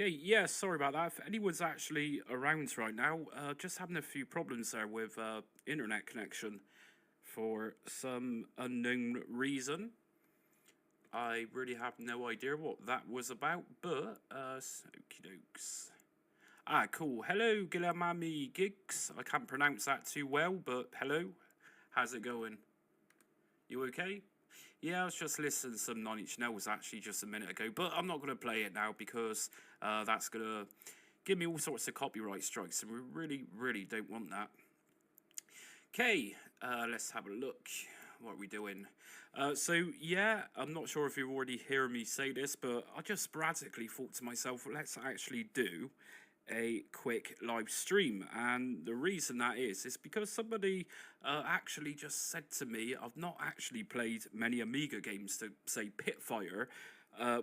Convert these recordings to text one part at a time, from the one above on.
Okay, yeah, sorry about that. If anyone's actually around right now, just having a few problems there with internet connection for some unknown reason. I really have no idea what that was about, but okie dokes. Ah, cool. Hello, Gilamami Gigs. I can't pronounce that too well, but hello. How's it going? You okay? Yeah, I was just listening to some Nine Inch Nails actually just a minute ago, but I'm not going to play it now because that's going to give me all sorts of copyright strikes, and we really, really don't want that. Okay, let's have a look. What are we doing? So, yeah, I'm not sure if you already hear me say this, but I just sporadically thought to myself, let's actually do a quick live stream, and the reason that is because somebody actually just said to me, I've not actually played many Amiga games, to say Pitfire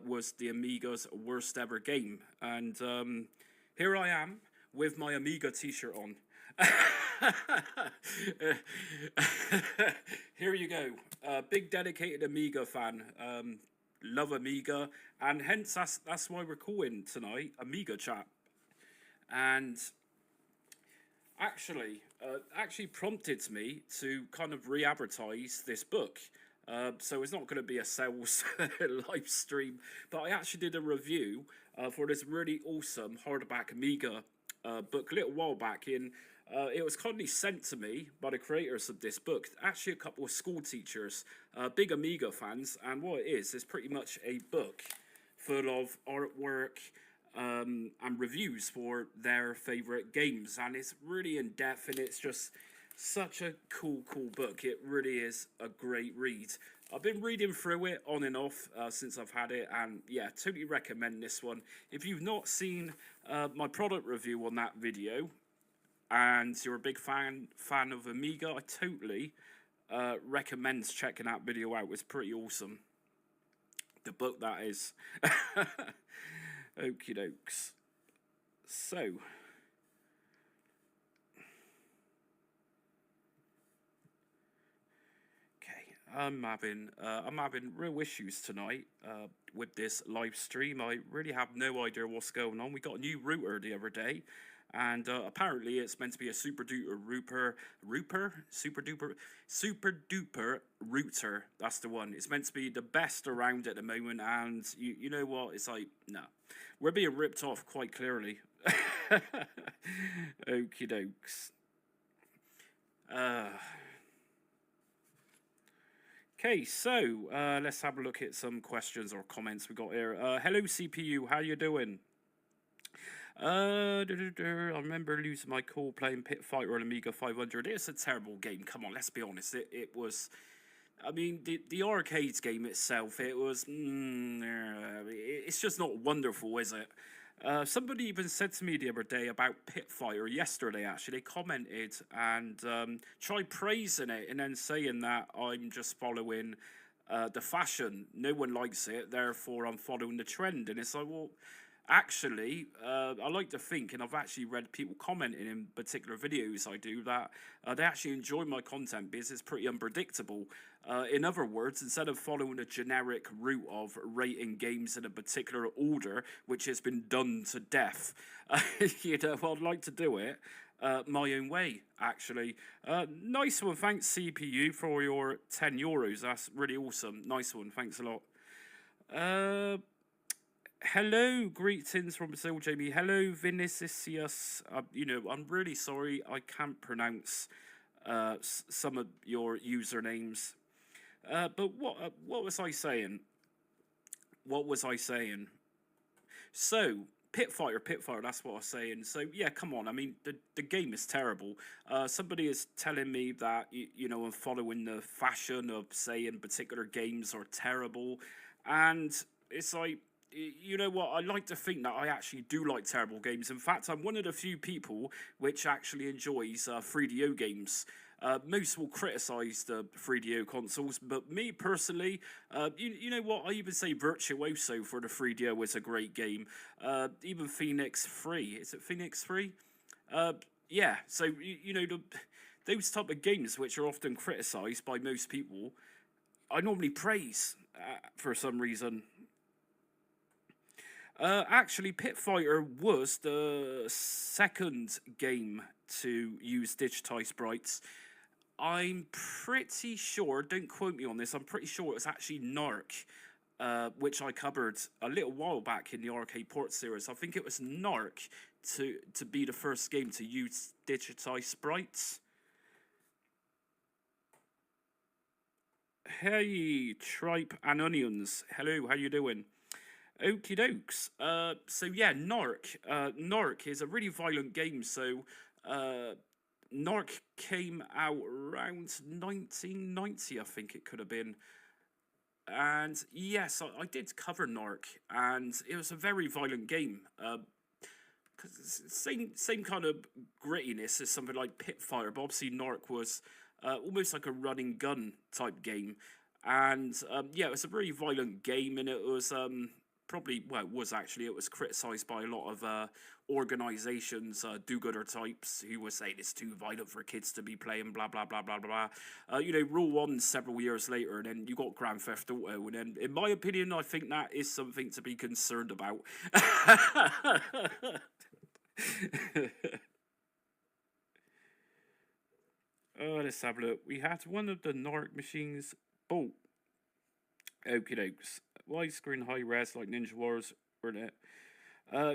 was the Amiga's worst ever game, and here I am with my Amiga t-shirt on. Here you go, big dedicated Amiga fan, love Amiga, and hence that's why we're calling tonight Amiga Chat. And actually prompted me to kind of re-advertise this book. So it's not going to be a sales live stream, but I actually did a review for this really awesome hardback Amiga book a little while back. It was kindly sent to me by the creators of this book, actually a couple of school teachers, big Amiga fans, and what it is pretty much a book full of artwork, and reviews for their favourite games, and it's really in depth, and it's just such a cool book. It really is a great read. I've been reading through it on and off since I've had it, and yeah, totally recommend this one. If you've not seen my product review on that video and you're a big fan of Amiga, I totally recommend checking that video out. It's pretty awesome. The book, that is. Okie dokes. So, okay, I'm having real issues tonight with this live stream. I really have no idea what's going on. We got a new router the other day, and apparently it's meant to be a super duper router. That's the one. It's meant to be the best around at the moment, and you know what? It's like, nah, we're being ripped off quite clearly. Okie dokes. Okay, so let's have a look at some questions or comments we got here. Hello, CPU. How you doing? I remember losing my cool playing Pit Fighter on Amiga 500. It's a terrible game. Come on, let's be honest. It was. I mean, the arcade game itself, it was. It's just not wonderful, is it? Somebody even said to me the other day about Pit Fighter, yesterday actually. They commented and tried praising it and then saying that I'm just following the fashion. No one likes it, therefore I'm following the trend. And it's like, well, actually, I like to think, and I've actually read people commenting in particular videos I do, that they actually enjoy my content because it's pretty unpredictable. In other words, instead of following a generic route of rating games in a particular order, which has been done to death, I'd like to do it my own way, actually. Nice one. Thanks, CPU, for your €10. That's really awesome. Nice one. Thanks a lot. Hello, greetings from Brazil, Jamie. Hello, Vinicius. I'm really sorry I can't pronounce some of your usernames. But what was I saying? What was I saying? So, Pitfire, that's what I was saying. So, yeah, come on. I mean, the game is terrible. Somebody is telling me that, I'm following the fashion of saying particular games are terrible. And it's like, you know what, I like to think that I actually do like terrible games. In fact, I'm one of the few people which actually enjoys 3DO games. Most will criticise the 3DO consoles, but me personally, you know what, I even say Virtuoso for the 3DO is a great game. Even Phoenix 3, is it Phoenix 3? Yeah, so, those type of games which are often criticised by most people, I normally praise for some reason. Actually, Pit Fighter was the second game to use digitized sprites. I'm pretty sure, don't quote me on this, I'm pretty sure it was actually Narc, which I covered a little while back in the arcade port series. I think it was Narc to be the first game to use digitized sprites. Hey, Tripe and Onions. Hello, how you doing? Okie dokes. So yeah, Narc. Narc is a really violent game. So, Narc came out around 1990, I think it could have been. And yes, I did cover Narc, and it was a very violent game. Because same kind of grittiness as something like Pitfire, but obviously Narc was almost like a running gun type game, and yeah, it was a very violent game, and it was probably, well, it was criticized by a lot of organizations, do-gooder types who were saying it's too violent for kids to be playing, blah blah blah blah blah. Rule One several years later, and then you got Grand Theft Auto, and then in my opinion, I think that is something to be concerned about. Oh, let's have a look. We had one of the Narc machines. Oh, okie dokes. Widescreen high res like Ninja Wars, or that.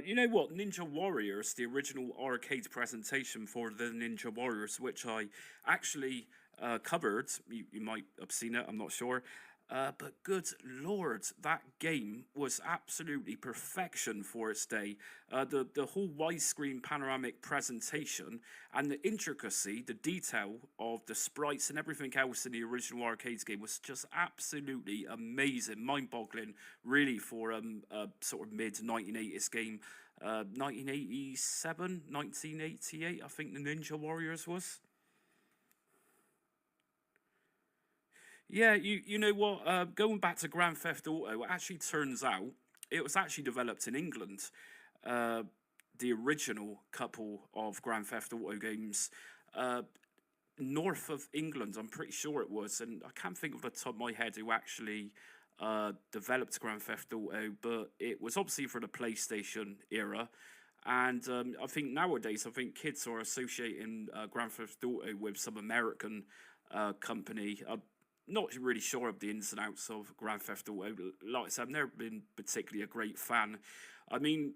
You know what? Ninja Warriors, the original arcade presentation for the Ninja Warriors, which I actually covered. You might have seen it, I'm not sure. But good lord, that game was absolutely perfection for its day. The whole widescreen panoramic presentation and the intricacy, the detail of the sprites and everything else in the original arcades game was just absolutely amazing, mind-boggling, really, for a sort of mid-1980s game. 1987, 1988, I think the Ninja Warriors was. Yeah, you know what? Going back to Grand Theft Auto, it actually turns out it was actually developed in England. Uh, the original couple of Grand Theft Auto games, uh, north of England, I'm pretty sure it was, and I can't think of the top of my head who actually developed Grand Theft Auto, but it was obviously for the PlayStation era. And I think nowadays, I think kids are associating Grand Theft Auto with some American company. Not really sure of the ins and outs of Grand Theft Auto. Like I said, I've never been particularly a great fan. I mean,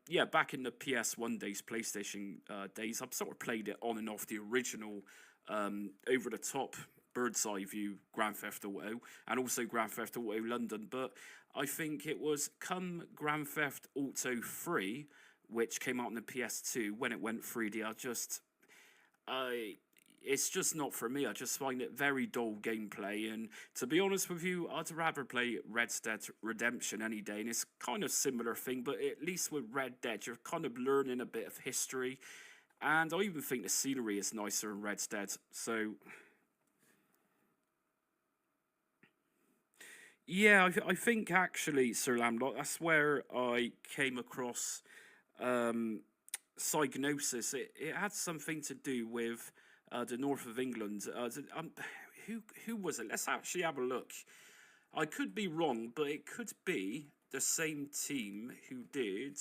yeah, back in the PS1 days, PlayStation days, I've sort of played it on and off the original over the top bird's eye view Grand Theft Auto and also Grand Theft Auto London. But I think it was come Grand Theft Auto 3, which came out on the PS2 when it went 3D. I it's just not for me. I just find it very dull gameplay. And to be honest with you, I'd rather play Red Dead Redemption any day. And it's kind of similar thing, but at least with Red Dead, you're kind of learning a bit of history. And I even think the scenery is nicer in Red Dead. So, yeah, I think actually, Sir Lamlot, that's where I came across um, Psygnosis. It had something to do with the north of England. Who was it? Let's actually have a look. I could be wrong, but it could be the same team who did.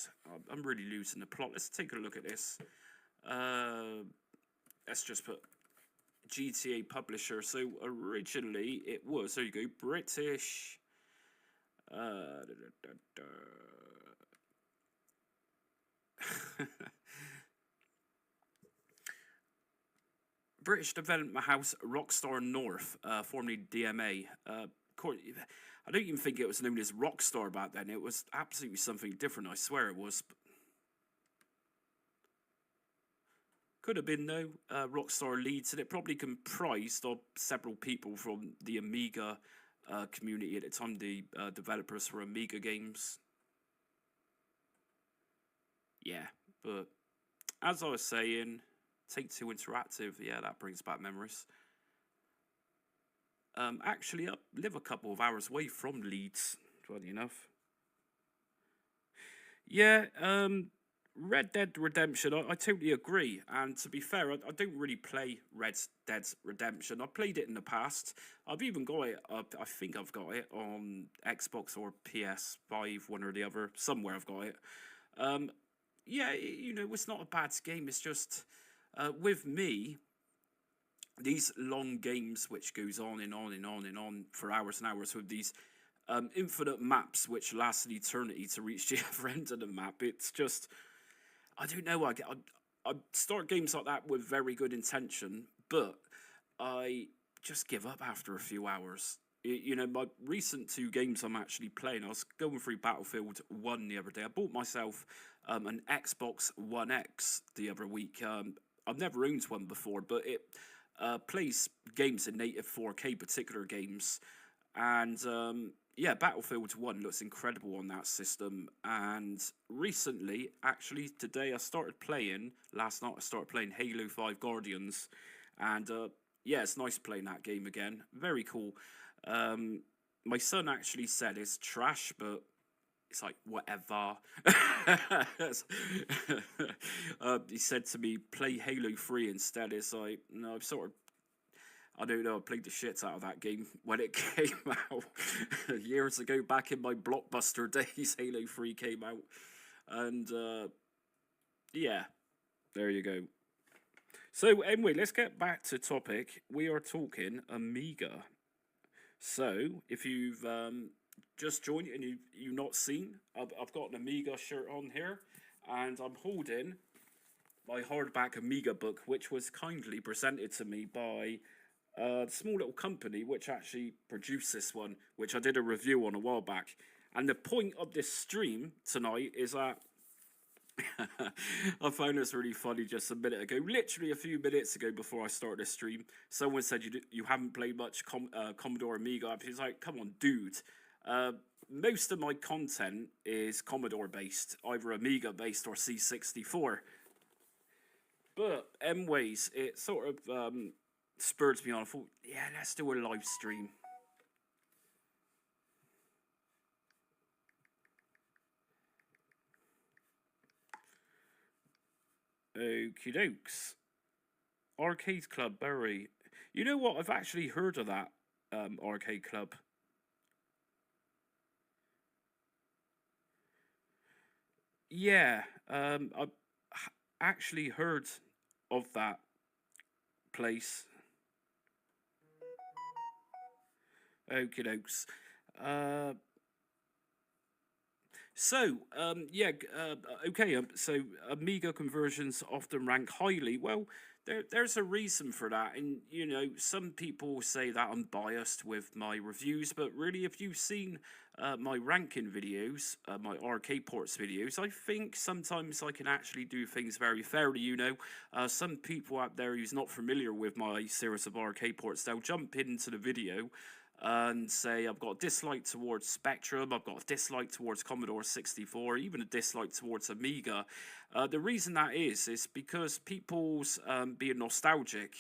I'm really losing the plot. Let's take a look at this. Let's just put GTA publisher. So originally it was, there you go, British. Da, da, da, da. British Development House Rockstar North, formerly DMA. I don't even think it was known as Rockstar back then. It was absolutely something different. I swear it was. Could have been though. Rockstar Leeds, and it probably comprised of several people from the Amiga community at the time. The developers for Amiga games. Yeah, but as I was saying, Take-Two Interactive, yeah, that brings back memories. Actually, I live a couple of hours away from Leeds, funny enough. Yeah, Red Dead Redemption, I totally agree. And to be fair, I don't really play Red Dead Redemption. I played it in the past. I've even got it. I think I've got it on Xbox or PS5, one or the other. Somewhere I've got it. Um, yeah, you know, it's not a bad game. It's just with me, these long games which goes on and on and on and on for hours and hours with these infinite maps which last an eternity to reach the other end of the map. It's just I don't know. I start games like that with very good intention, but I just give up after a few hours. You know, my recent two games I'm actually playing, I was going through Battlefield 1 the other day. I bought myself an Xbox One X the other week. I've never owned one before, but it plays games in native 4K, particular games. And yeah, Battlefield 1 looks incredible on that system. And recently, actually, today I started playing, last night I started playing Halo 5 Guardians. And yeah, it's nice playing that game again. Very cool. My son actually said it's trash, but it's like, whatever. He said to me, play Halo 3 instead. It's like, no, I've sort of I don't know, I played the shit out of that game when it came out. Years ago, back in my Blockbuster days, Halo 3 came out. And, yeah, there you go. So, anyway, let's get back to topic. We are talking Amiga. So, if you've just joined and you've not seen, I've got an Amiga shirt on here. And I'm holding my hardback Amiga book, which was kindly presented to me by a small little company which actually produced this one, which I did a review on a while back. And the point of this stream tonight is that I found this really funny just a minute ago, literally a few minutes ago before I started this stream. Someone said you haven't played much Commodore Amiga. He's like, come on, dude. Most of my content is Commodore based, either Amiga based or C64. But anyways, it sort of spurred me on. I thought, yeah, let's do a live stream. Okie dokes. Arcade Club, Bury. You know what? I've actually heard of that arcade club. Yeah, I've actually heard of that place. Okie dokes. Uh, yeah, okay. So Amiga conversions often rank highly. Well, there's a reason for that, and you know, some people say that I'm biased with my reviews, but really, if you've seen my ranking videos, my arcade ports videos, I think sometimes I can actually do things very fairly. You know, some people out there who's not familiar with my series of arcade ports, they'll jump into the video and say I've got a dislike towards Spectrum, I've got a dislike towards Commodore 64, even a dislike towards Amiga. The reason that is because people's being nostalgic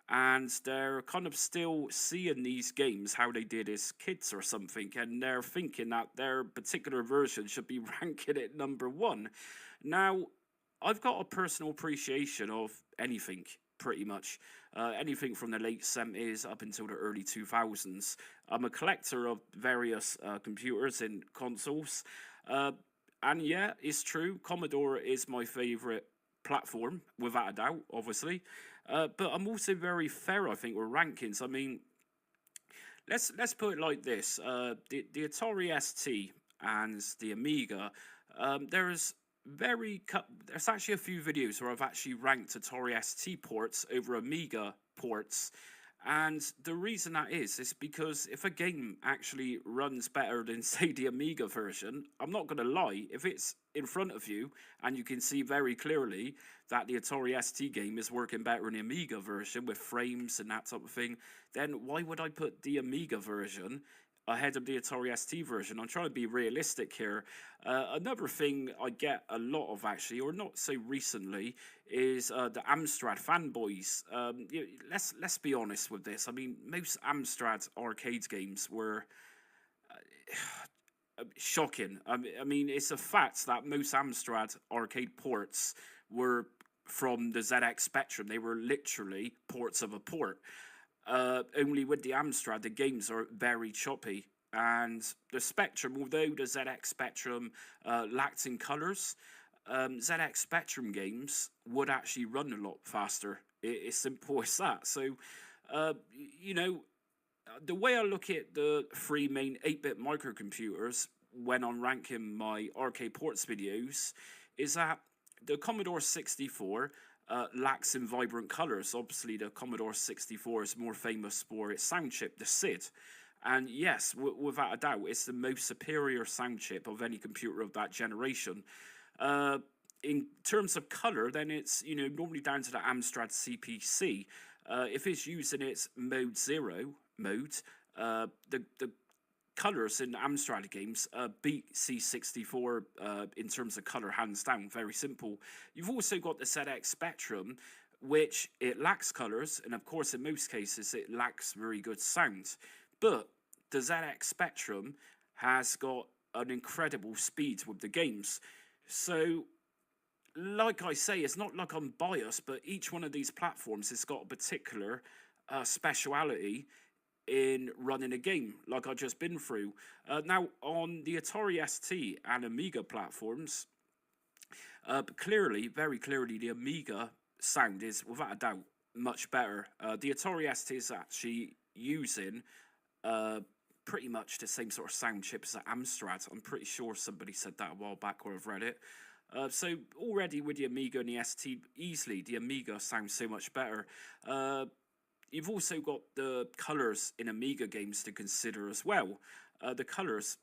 and they're kind of still seeing these games how they did as kids or something, and they're thinking that their particular version should be ranking at number one. Now, I've got a personal appreciation of anything, pretty much. Anything from the late 70s up until the early 2000s. I'm a collector of various computers and consoles. And yeah, it's true, Commodore is my favourite platform, without a doubt, obviously. But I'm also very fair, I think, with rankings. I mean, let's put it like this: the Atari ST and the Amiga. There's there's actually a few videos where I've actually ranked Atari ST ports over Amiga ports. And the reason that is because if a game actually runs better than, say, the Amiga version, I'm not going to lie, if it's in front of you and you can see very clearly that the Atari ST game is working better in the Amiga version with frames and that type of thing, then why would I put the Amiga version ahead of the Atari ST version? I'm trying to be realistic here. Another thing I get a lot of, actually, or not so recently, is the Amstrad fanboys. Let's be honest with this. I mean, most Amstrad arcade games were shocking. I mean, it's a fact that most Amstrad arcade ports were from the ZX Spectrum. They were literally ports of a port. Only with the Amstrad, the games are very choppy. And the Spectrum, although the ZX Spectrum lacked in colors, ZX Spectrum games would actually run a lot faster. It's simple as that. So, you know, the way I look at the three main 8-bit microcomputers when I'm ranking my arcade ports videos is that the Commodore 64 lacks in vibrant colors. Obviously, the Commodore 64 is more famous for its sound chip, the SID. And yes, without a doubt, it's the most superior sound chip of any computer of that generation. In terms of color, then it's normally down to the Amstrad CPC. If it's using its mode 0 mode, the colors in Amstrad games beat C64 in terms of color hands down. Very simple. You've also got the ZX Spectrum, which it lacks colors, and of course in most cases it lacks very good sound. But the ZX Spectrum has got an incredible speed with the games. So, like I say, it's not like I'm biased, but each one of these platforms has got a particular speciality in running a game, like I've just been through. Now, on the Atari ST and Amiga platforms, clearly, very clearly, the Amiga sound is, without a doubt, much better. The Atari ST is actually using pretty much the same sort of sound chip as the Amstrad. I'm pretty sure somebody said that a while back, or I've read it. So already with the Amiga and the ST, easily the Amiga sounds so much better. You've also got the colors in Amiga games to consider as well. The colors,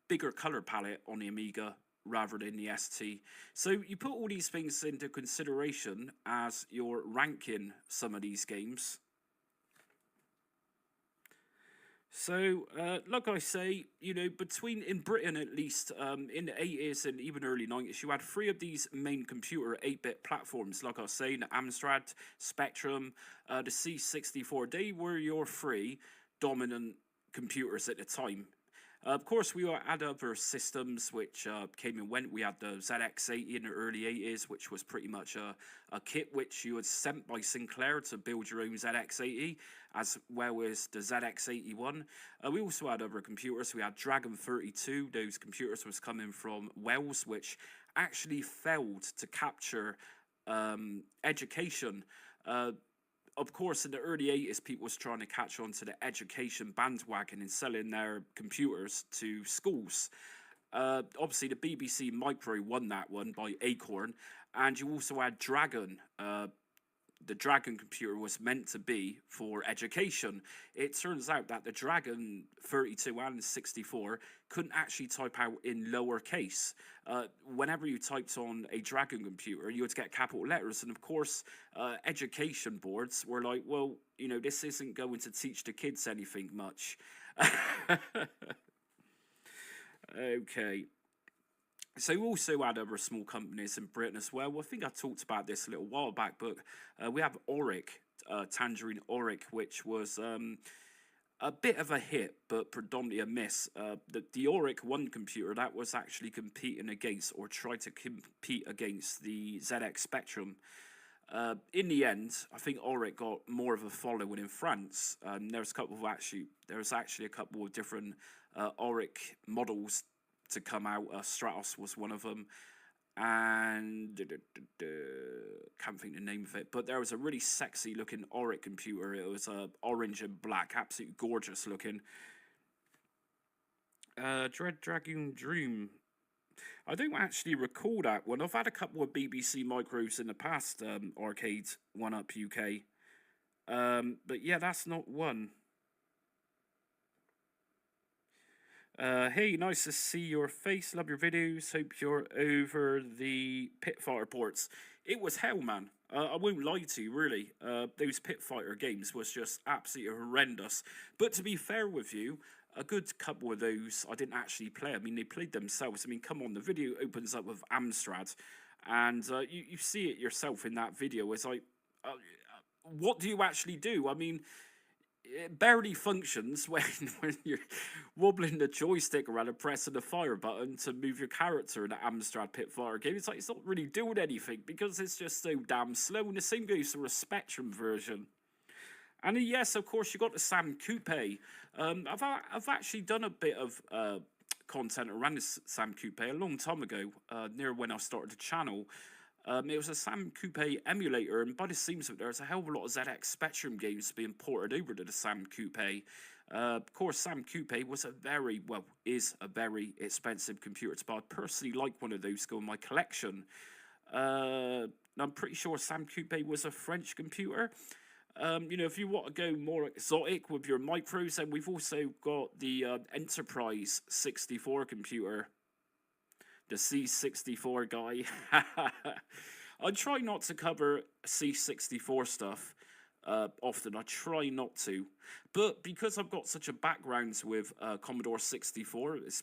bigger color palette on the Amiga rather than the ST. So you put all these things into consideration as you're ranking some of these games. So, like I say, between, in Britain at least, in the 80s and even early 90s, you had three of these main computer 8-bit platforms. Like I was saying, the Amstrad, Spectrum, the C64, they were your three dominant computers at the time. Of course, we had other systems which came and went. We had the ZX80 in the early 80s, which was pretty much a kit which you had sent by Sinclair to build your own ZX80, as well as the ZX81. We also had other computers. We had Dragon 32. Those computers was coming from Wells, which actually failed to capture education. Of course, in the early 80s, people was trying to catch on to the education bandwagon and selling their computers to schools. Obviously, the BBC Micro won that one by Acorn, and you also had Dragon. The Dragon computer was meant to be for education. It turns out that the Dragon 32 and 64 couldn't actually type out in lowercase. Whenever you typed on a Dragon computer, you would get capital letters. And of course, education boards were like, well, this isn't going to teach the kids anything much. Okay. So we also had other small companies in Britain as well. I think I talked about this a little while back, but we have Auric, Tangerine Auric, which was a bit of a hit, but predominantly a miss. The Auric 1 computer, that was actually competing against, or tried to compete against, the ZX Spectrum. In the end, I think Auric got more of a following in France. There was actually a couple of different Auric models to come out. Stratos was one of them, and can't think the name of it, but there was a really sexy looking Auric computer. It was orange and black, absolutely gorgeous looking. Dread Dragoon Dream, I don't actually recall that one. I've had a couple of BBC Micros in the past, Arcade 1-Up UK, but yeah, that's not one. Hey, nice to see your face. Love your videos. Hope you're over the Pit Fighter ports. It was hell, man. I won't lie to you, really. Those Pit Fighter games was just absolutely horrendous. But to be fair with you, a good couple of those I didn't actually play. I mean, they played themselves. I mean, come on, the video opens up with Amstrad, and you see it yourself in that video. It's like, what do you actually do? I mean, it barely functions when you're wobbling the joystick around and pressing the fire button to move your character in the Amstrad Pit Fire game. It's like it's not really doing anything because it's just so damn slow. And the same goes for a Spectrum version. And yes, of course, you got the Sam Coupe. I've actually done a bit of content around this Sam Coupe a long time ago, near when I started the channel. It was a Sam Coupe emulator, and by the seams of it, there's a hell of a lot of ZX Spectrum games being ported over to the Sam Coupe. Of course, Sam Coupe was is a very expensive computer to buy. I personally like one of those to go in my collection. I'm pretty sure Sam Coupe was a French computer. If you want to go more exotic with your micros, then we've also got the Enterprise 64 computer. The C64 guy. I try not to cover C64 stuff often. I try not to. But because I've got such a background with Commodore 64, it's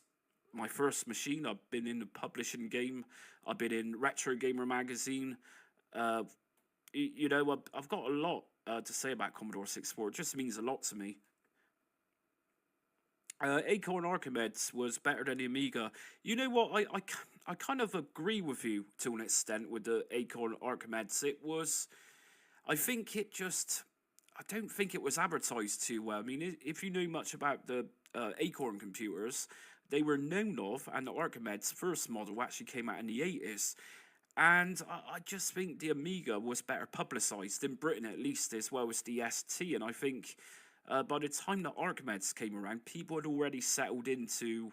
my first machine. I've been in the publishing game. I've been in Retro Gamer magazine. I've got a lot to say about Commodore 64. It just means a lot to me. Acorn Archimedes was better than the Amiga. You know what? I kind of agree with you to an extent with the Acorn Archimedes. I don't think it was advertised too well. I mean, if you know much about the Acorn computers, they were known of, and the Archimedes first model actually came out in the 80s. And I just think the Amiga was better publicized in Britain, at least, as well as the ST. And I think by the time the Archimedes came around, people had already settled into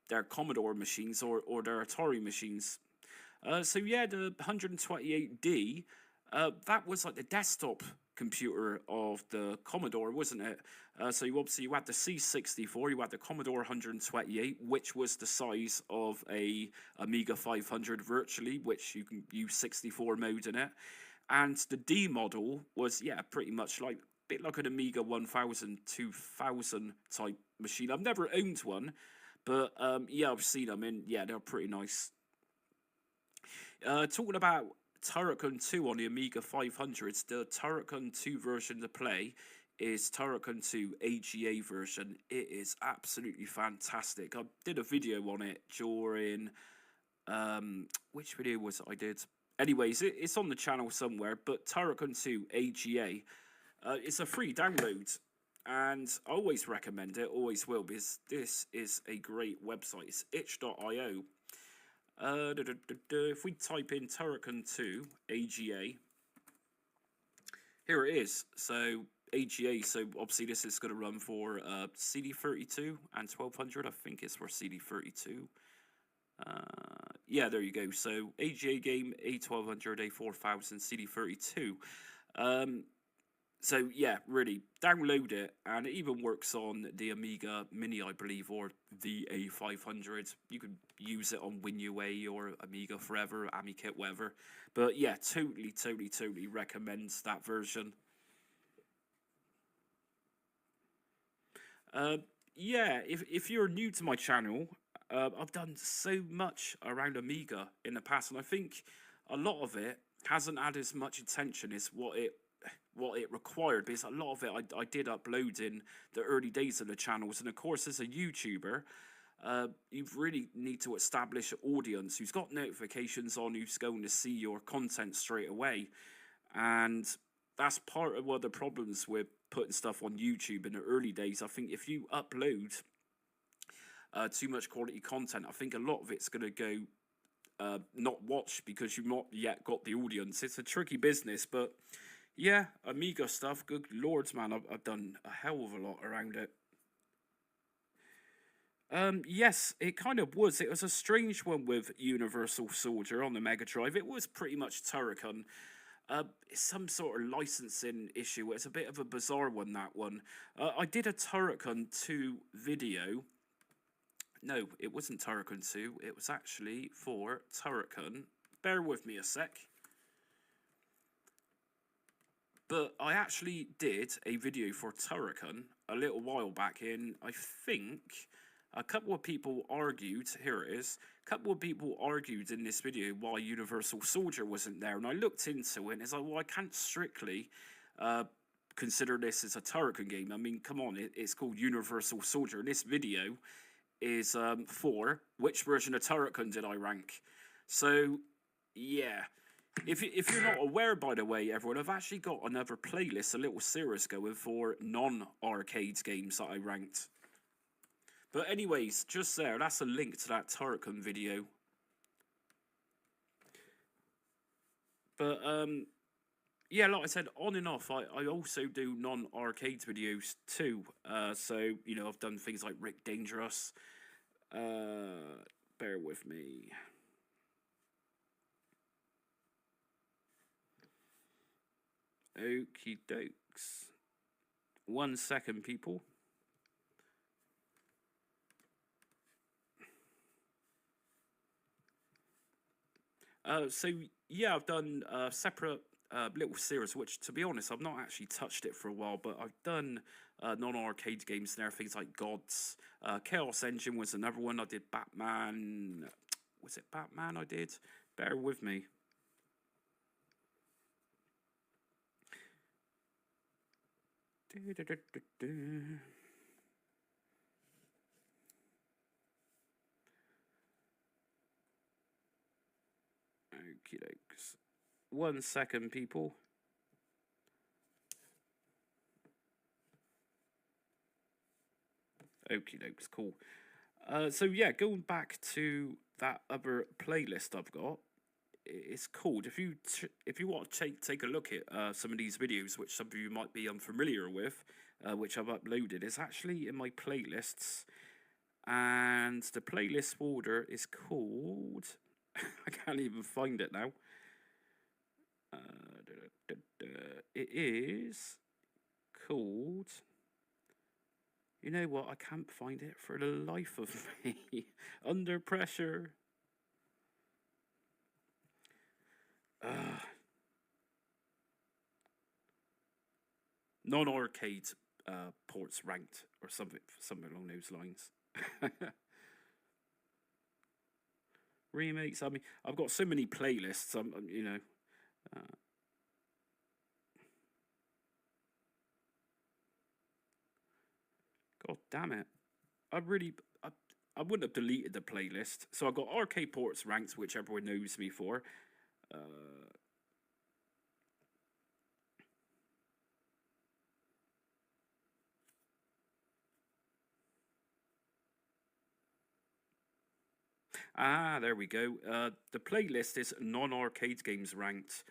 their Commodore machines or their Atari machines. So yeah, the 128D, that was like the desktop computer of the Commodore, wasn't it? So you had the C64, you had the Commodore 128, which was the size of a Amiga 500 virtually, which you can use 64 mode in it. And the D model was, pretty much like a bit like an Amiga 1000, 2000 type machine. I've never owned one, but I've seen them, and they're pretty nice. Talking about Turrican 2 on the Amiga 500s, the Turrican 2 version to play is Turrican 2 AGA version. It is absolutely fantastic. I did a video on it during which video was it I did? Anyways, it's on the channel somewhere, but Turrican 2 AGA, it's a free download, and I always recommend it, always will, because this is a great website. It's itch.io. If we type in Turrican 2 AGA, here it is. So AGA, so obviously this is going to run for CD32 and 1200. I think it's for CD32. There you go. So AGA game A1200, A4000, CD32. So really, download it, and it even works on the Amiga Mini, I believe, or the A500. You could use it on WinUA or Amiga Forever, AmiKit, whatever. But totally recommend that version. If you're new to my channel, I've done so much around Amiga in the past, and I think a lot of it hasn't had as much attention as what it required, because a lot of it I did upload in the early days of the channels. And of course, as a YouTuber, you really need to establish an audience who's got notifications on, who's going to see your content straight away. And that's part of one of the problems with putting stuff on YouTube in the early days. I think if you upload too much quality content, I think a lot of it's going to go not watched because you've not yet got the audience. It's a tricky business, but Amiga stuff, good lords, man, I've done a hell of a lot around it. Yes, it kind of was. It was a strange one with Universal Soldier on the Mega Drive. It was pretty much Turrican. It's some sort of licensing issue. It's a bit of a bizarre one, that one. I did a Turrican 2 video. No, it wasn't Turrican 2. It was actually for Turrican. Bear with me a sec. But I actually did a video for Turrican a little while back in, I think, a couple of people argued, here it is, a couple of people argued in this video why Universal Soldier wasn't there, and I looked into it, and it's like, well, I can't strictly consider this as a Turrican game. I mean, come on, it's called Universal Soldier. This video is for which version of Turrican did I rank. So, yeah. If you're not aware, by the way, everyone, I've actually got another playlist, a little series going for non-arcades games that I ranked. But anyways, just there, that's a link to that Turrican video. But, yeah, like I said, on and off, I also do non-arcades videos too. So, you know, I've done things like Rick Dangerous. Bear with me. Okie dokes. 1 second, people. So yeah, I've done separate little series, which, to be honest, I've not actually touched it for a while, but I've done non-arcade games there, things like Gods. Chaos Engine was another one. I did Batman. Was it Batman I did? Bear with me. Okie dokes. 1 second, people. Okie dokes, cool. So yeah, going back to that other playlist I've got, it's called, if you want to take a look at some of these videos, which some of you might be unfamiliar with, which I've uploaded, it's actually in my playlists, and the playlist folder is called, I can't even find it now. It is called, you know what, I can't find it for the life of me. Under Pressure. Non-arcade ports ranked, or something along those lines. Remakes. I mean, I've got so many playlists. You know. God damn it! I wouldn't have deleted the playlist. So I got arcade ports ranked, which everyone knows me for. There we go. The playlist is non-arcade games ranked,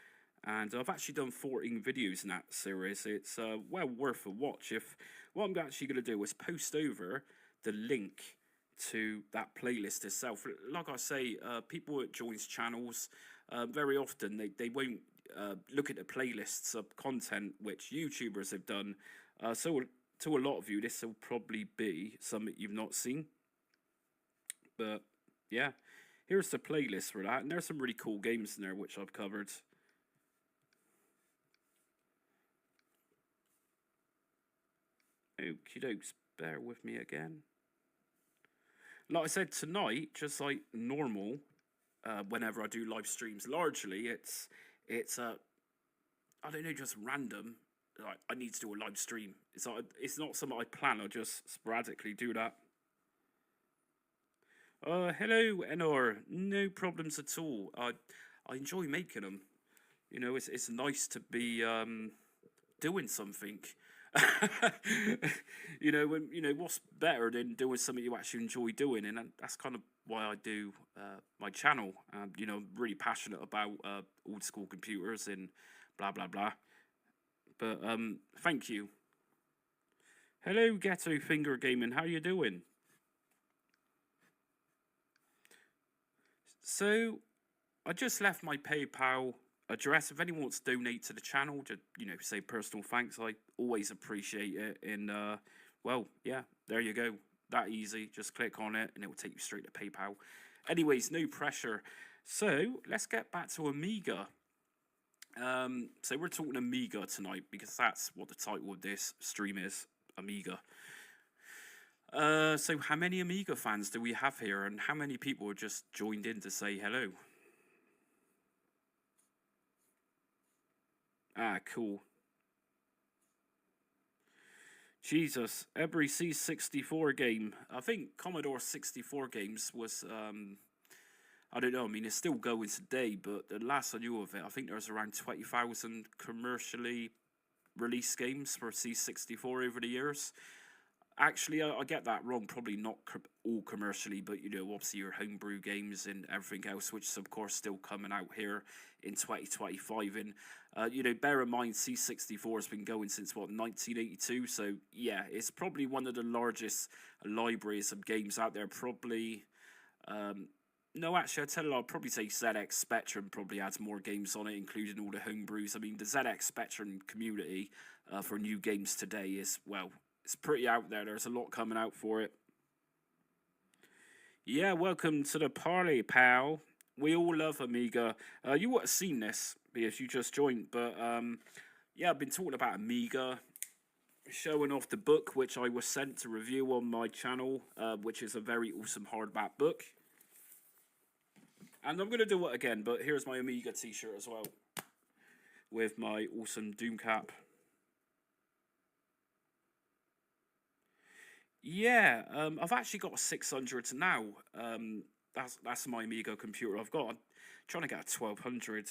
and I've actually done 14 videos in that series. It's well worth a watch. If what I'm actually going to do is post over the link to that playlist itself. Like I say, people that joins channels, very often they won't look at the playlists of content which YouTubers have done. So to a lot of you, this will probably be something you've not seen. But yeah, here's the playlist for that, and there's some really cool games in there which I've covered. Okie dokes, bear with me again. Like I said, tonight, just like normal, whenever I do live streams, largely it's I don't know, just random. Like, I need to do a live stream. It's not something I plan. I just sporadically do that. Hello, Enor. No problems at all. I enjoy making them. You know, it's nice to be doing something. You know, what's better than doing something you actually enjoy doing, and that's kind of why I do my channel. You know, I'm really passionate about old school computers and blah blah blah. But thank you. Hello, Ghetto Finger Gaming. How you doing? So, I just left my PayPal address. If anyone wants to donate to the channel, to, you know, say personal thanks, I always appreciate it. And well, yeah, there you go. That easy. Just click on it, and it will take you straight to PayPal. Anyways, no pressure. So let's get back to Amiga. So we're talking Amiga tonight because that's what the title of this stream is, Amiga. So how many Amiga fans do we have here, and how many people are just joined in to say hello? Cool. Jesus, every C64 game. I think Commodore 64 games was, I don't know, I mean, it's still going today, but the last I knew of it, I think there's around 20,000 commercially released games for C64 over the years. Actually, I get that wrong. Probably not all commercially, but you know, obviously your homebrew games and everything else, which is of course still coming out here in 2025. And you know, bear in mind, C64 has been going since what 1982. So yeah, it's probably one of the largest libraries of games out there. Probably. No, actually, I tell you, I'll probably say ZX Spectrum probably adds more games on it, including all the homebrews. I mean, the ZX Spectrum community for new games today is, well, it's pretty out there. There's a lot coming out for it. Yeah, welcome to the party, pal. We all love Amiga. You would have seen this because you just joined, but yeah, I've been talking about Amiga, showing off the book which I was sent to review on my channel, which is a very awesome hardback book. And I'm going to do it again, but here's my Amiga t-shirt as well, with my awesome Doom cap. Yeah, I've actually got a 600 now. That's my Amiga computer I've got. I'm trying to get a 1200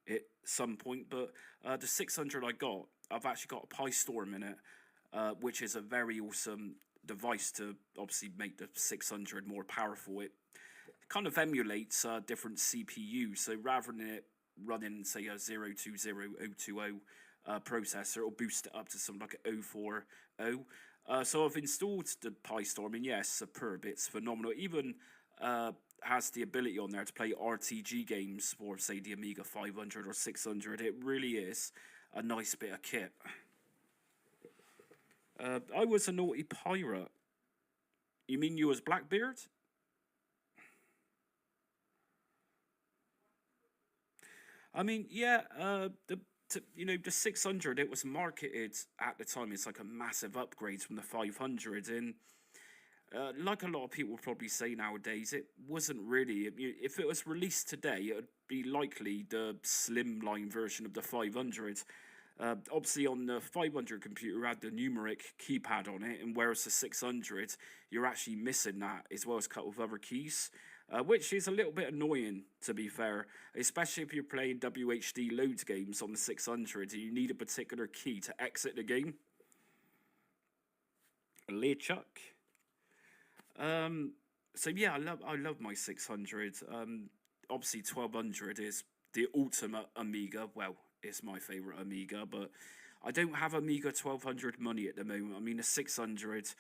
at some point, but the 600 I got, I've actually got a Pi Storm in it, which is a very awesome device to obviously make the 600 more powerful. It kind of emulates different CPUs, so rather than it running, say, a 020020 processor, it'll boost it up to something like a 040. So I've installed the Pi Storm, and yes, superb. It's phenomenal. Even has the ability on there to play RTG games for, say, the Amiga 500 or 600. It really is a nice bit of kit. I was a naughty pirate. You mean you was Blackbeard? I mean, yeah, you know, the 600, it was marketed at the time as like a massive upgrade from the 500, and like a lot of people probably say nowadays, it wasn't really. If it was released today, it would be likely the slimline version of the 500. Obviously, on the 500 computer, you had the numeric keypad on it, and whereas the 600, you're actually missing that as well as a couple of other keys. Which is a little bit annoying, to be fair, especially if you're playing WHD loads games on the 600 and you need a particular key to exit the game. LeChuck. So yeah, I love my 600. Obviously 1200 is the ultimate Amiga. Well, it's my favorite Amiga, but I don't have Amiga 1200 money at the moment. I mean, the 600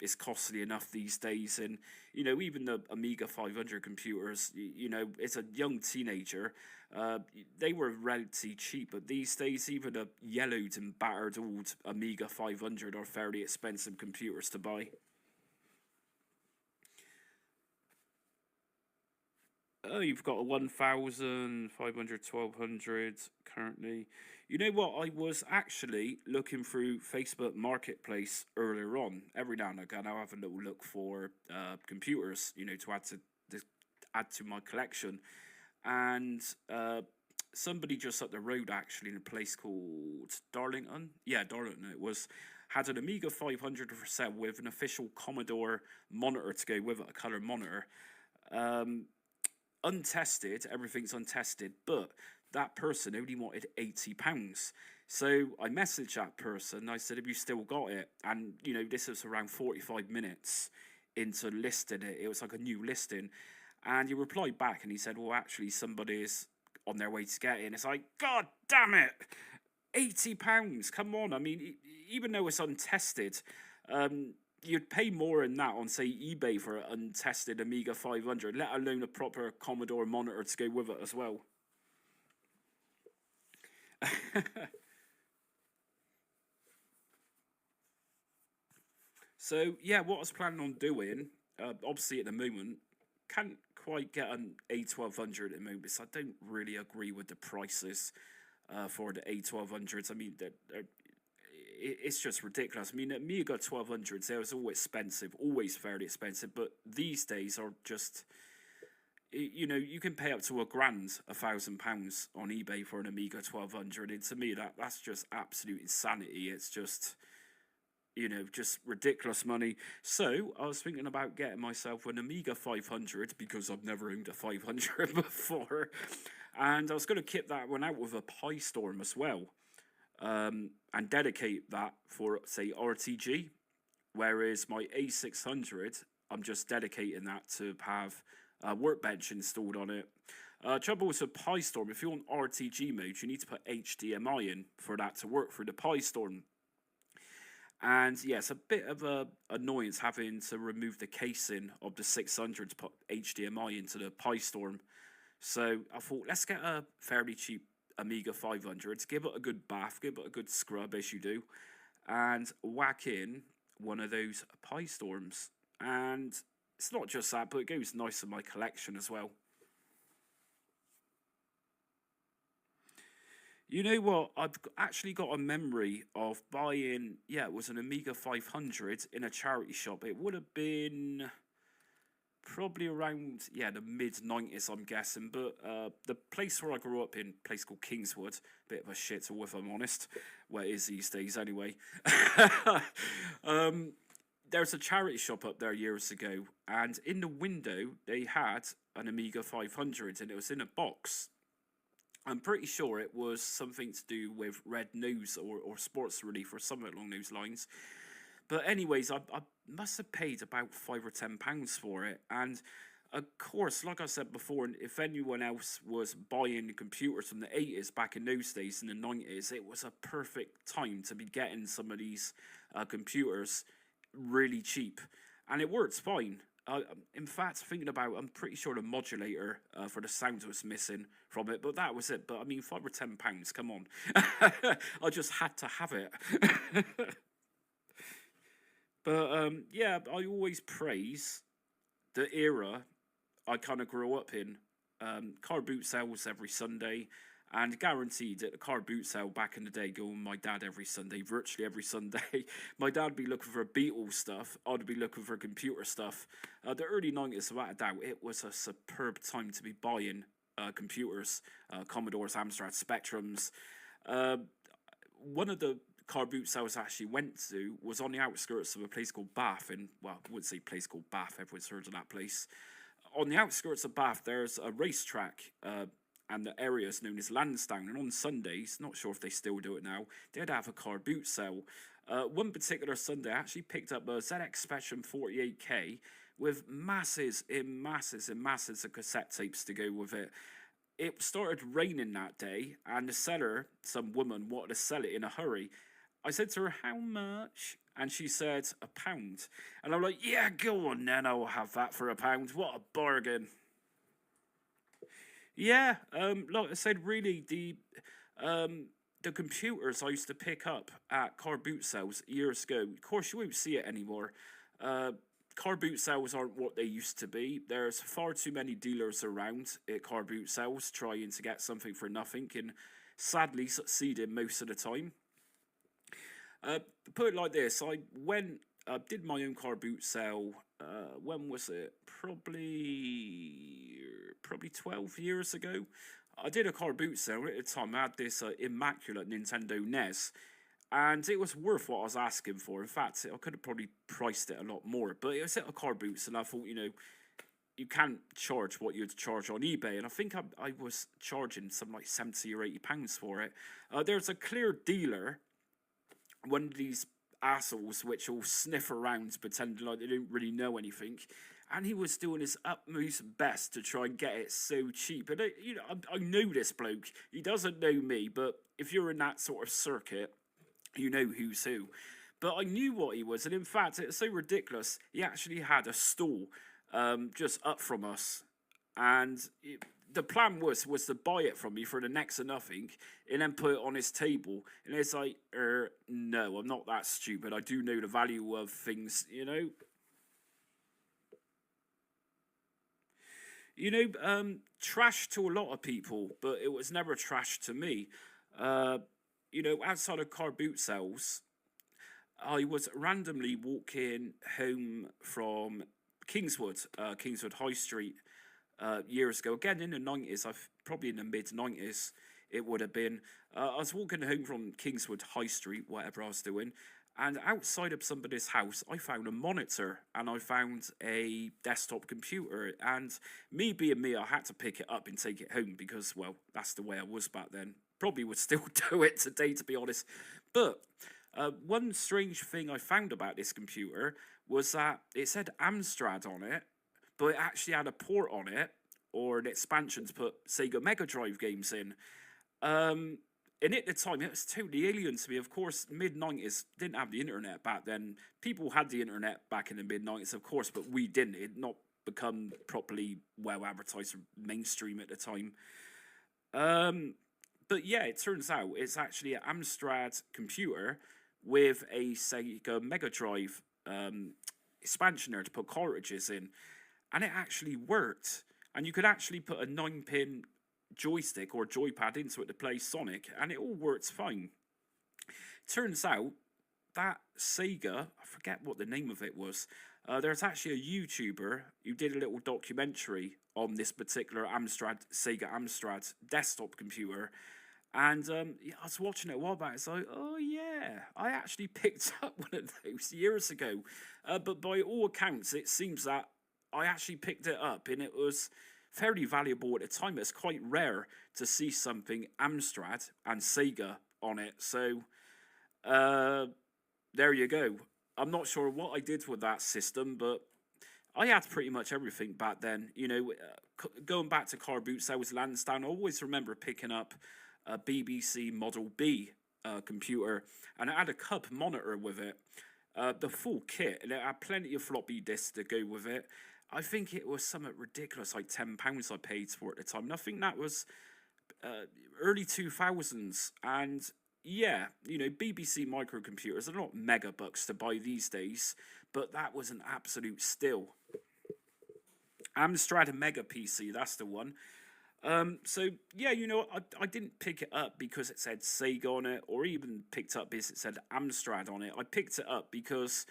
is costly enough these days, and you know, even the Amiga 500 computers, you know, as a young teenager, they were relatively cheap. But these days, even a yellowed and battered old Amiga 500 are fairly expensive computers to buy. Oh, you've got a 1,500, 1,200 currently. You know what? I was actually looking through Facebook Marketplace earlier on. Every now and again, I'll have a little look for computers, you know, to add to my collection. And somebody just up the road, actually, in a place called Darlington. Yeah, Darlington. It was had an Amiga 500 for sale with an official Commodore monitor to go with it, a color monitor. Um, Untested, everything's untested, but that person only wanted £80. So I messaged that person. I said, "Have you still got it?" And you know, this was around 45 minutes into listing it. It was like a new listing, and he replied back and he said, "Well, actually, somebody is on their way to get it." And it's like, God damn it, £80. Come on. I mean, even though it's untested, you'd pay more than that on, say, eBay for an untested Amiga 500, let alone a proper Commodore monitor to go with it as well. So, yeah, what I was planning on doing, obviously at the moment, can't quite get an A1200 at the moment, so I don't really agree with the prices for the A1200s. I mean, it's just ridiculous. I mean, Amiga 1200s, they was always expensive, always fairly expensive, but these days are just, you know, you can pay up to £1,000, £1,000 on eBay for an Amiga 1200, and to me, that's just absolute insanity. It's just, you know, just ridiculous money. So I was thinking about getting myself an Amiga 500 because I've never owned a 500 before, and I was going to kit that one out with a Pi Storm as well, and dedicate that for say RTG. Whereas my A600, I'm just dedicating that to have a Workbench installed on it. Trouble with Pi Storm, if you want RTG mode, you need to put HDMI in for that to work for the Pi Storm. And yeah, it's a bit of a annoyance having to remove the casing of the 600 to put HDMI into the Pi Storm. So I thought, let's get a fairly cheap Amiga 500, give it a good bath, give it a good scrub as you do, and whack in one of those Pi Storms. And it's not just that, but it goes nice in my collection as well. You know what? I've actually got a memory of buying, yeah, it was an Amiga 500 in a charity shop. It would have been probably around, yeah, the mid-90s, I'm guessing. But the place where I grew up in, a place called Kingswood, bit of a shithole if I'm honest, where it is these days anyway. There's a charity shop up there years ago, and in the window, they had an Amiga 500, and it was in a box. I'm pretty sure it was something to do with Red Nose or Sports Relief or something along those lines. But anyways, I must have paid about £5 or £10 for it. And of course, like I said before, if anyone else was buying computers from the 80s back in those days, in the 90s, it was a perfect time to be getting some of these computers really cheap. And it works fine. In fact, thinking about it, I'm pretty sure the modulator for the sound was missing from it, but that was it. But I mean, £5 or £10, come on. I just had to have it. But yeah, I always praise the era I kind of grew up in. Car boot sales every Sunday, and guaranteed at the car boot sale back in the day, going with my dad every Sunday, virtually every Sunday. My dad would be looking for Beatles stuff, I'd be looking for computer stuff. The early 90s, without a doubt, it was a superb time to be buying computers, Commodores, Amstrad, Spectrums. One of the car boot sales I actually went to was on the outskirts of a place called Bath, and well, I wouldn't say place called Bath, everyone's heard of that place. On the outskirts of Bath, there's a racetrack, and the area is known as Lansdowne. And on Sundays, not sure if they still do it now, they'd have a car boot sale. One particular Sunday, I actually picked up a ZX Spectrum 48K with masses and masses and masses of cassette tapes to go with it. It started raining that day, and the seller, some woman, wanted to sell it in a hurry. I said to her, how much? And she said, £1. And I'm like, yeah, go on then, I'll have that for £1. What a bargain. Yeah, like I said, really, the computers I used to pick up at car boot sales years ago, of course, you won't see it anymore. Car boot sales aren't what they used to be. There's far too many dealers around at car boot sales trying to get something for nothing, and sadly succeeding most of the time. Put it like this, I went, did my own car boot sale, when was it? Probably 12 years ago. I did a car boot sale. At the time, I had this immaculate Nintendo NES, and it was worth what I was asking for. In fact, I could have probably priced it a lot more, but it was at a car boots, and I thought, you know, you can't charge what you'd charge on eBay, and I think I was charging something like £70 or £80 for it. There's a clear dealer, one of these assholes which all sniff around pretending like they don't really know anything, and he was doing his utmost best to try and get it so cheap. And you know, I know this bloke, he doesn't know me, but if you're in that sort of circuit, you know who's who. But I knew what he was, and in fact, it's so ridiculous, he actually had a stall just up from us, and the plan was to buy it from me for the next to nothing, and then put it on his table. And it's like, no, I'm not that stupid. I do know the value of things, you know. You know, trash to a lot of people, but it was never trash to me. You know, outside of car boot sales, I was randomly walking home from Kingswood, Kingswood High Street, years ago. Again, in the 90s, probably in the mid-90s, it would have been. I was walking home from Kingswood High Street, whatever I was doing, And outside of somebody's house, I found a monitor and I found a desktop computer. And me being me, I had to pick it up and take it home because, well, that's the way I was back then. Probably would still do it today, to be honest. But one strange thing I found about this computer was that it said Amstrad on it, but it actually had a port on it or an expansion to put Sega Mega Drive games in. And at the time, it was totally alien to me. Of course, mid-90s, didn't have the internet back then. People had the internet back in the mid-90s, of course, but we didn't. It had not become properly well advertised or mainstream at the time. But yeah, it turns out it's actually an Amstrad computer with a Sega Mega Drive expansioner to put cartridges in. And it actually worked. And you could actually put a 9-pin joystick or joypad into it to play Sonic, and it all works fine. Turns out that Sega, I forget what the name of it was, there's actually a YouTuber who did a little documentary on this particular Sega Amstrad desktop computer, and yeah, I was watching it a while back. It's like, oh yeah, I actually picked up one of those years ago, but by all accounts, it seems that I actually picked it up, and it was fairly valuable at the time. It's quite rare to see something Amstrad and Sega on it. So there you go. I'm not sure what I did with that system, but I had pretty much everything back then. You know, going back to car boot sales, Lansdowne, I always remember picking up a BBC Model B computer, and it had a Cub monitor with it. The full kit, and it had plenty of floppy disks to go with it. I think it was something ridiculous, like £10 I paid for it at the time. And I think that was early 2000s. And yeah, you know, BBC microcomputers are not mega bucks to buy these days, but that was an absolute steal. Amstrad Mega PC, that's the one. So yeah, you know, I didn't pick it up because it said Sega on it, or even picked up because it said Amstrad on it. I picked it up because,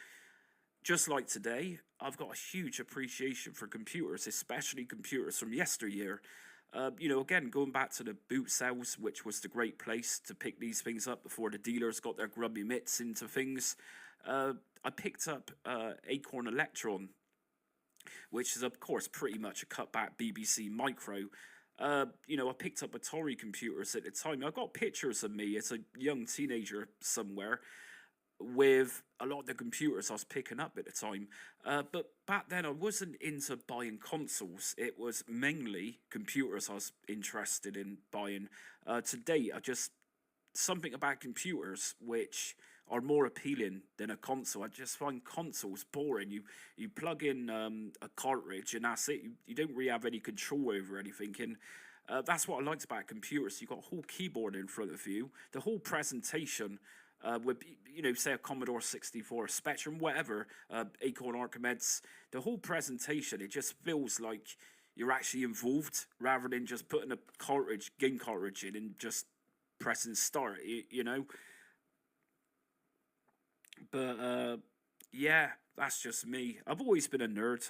just like today, I've got a huge appreciation for computers, especially computers from yesteryear. You know, again, going back to the boot sales, which was the great place to pick these things up before the dealers got their grubby mitts into things. I picked up Acorn Electron, which is, of course, pretty much a cutback BBC Micro. You know, I picked up Atari computers at the time. I've got pictures of me as a young teenager somewhere with a lot of the computers I was picking up at the time. But back then I wasn't into buying consoles. It was mainly computers I was interested in buying. Today, something about computers which are more appealing than a console. I just find consoles boring. You plug in a cartridge and that's it. You don't really have any control over anything. And that's what I liked about computers. You've got a whole keyboard in front of you. The whole presentation, with, you know, say a Commodore 64, Spectrum, whatever, Acorn Archimedes, the whole presentation, it just feels like you're actually involved rather than just putting a game cartridge in and just pressing start, you know. But yeah, that's just me. I've always been a nerd,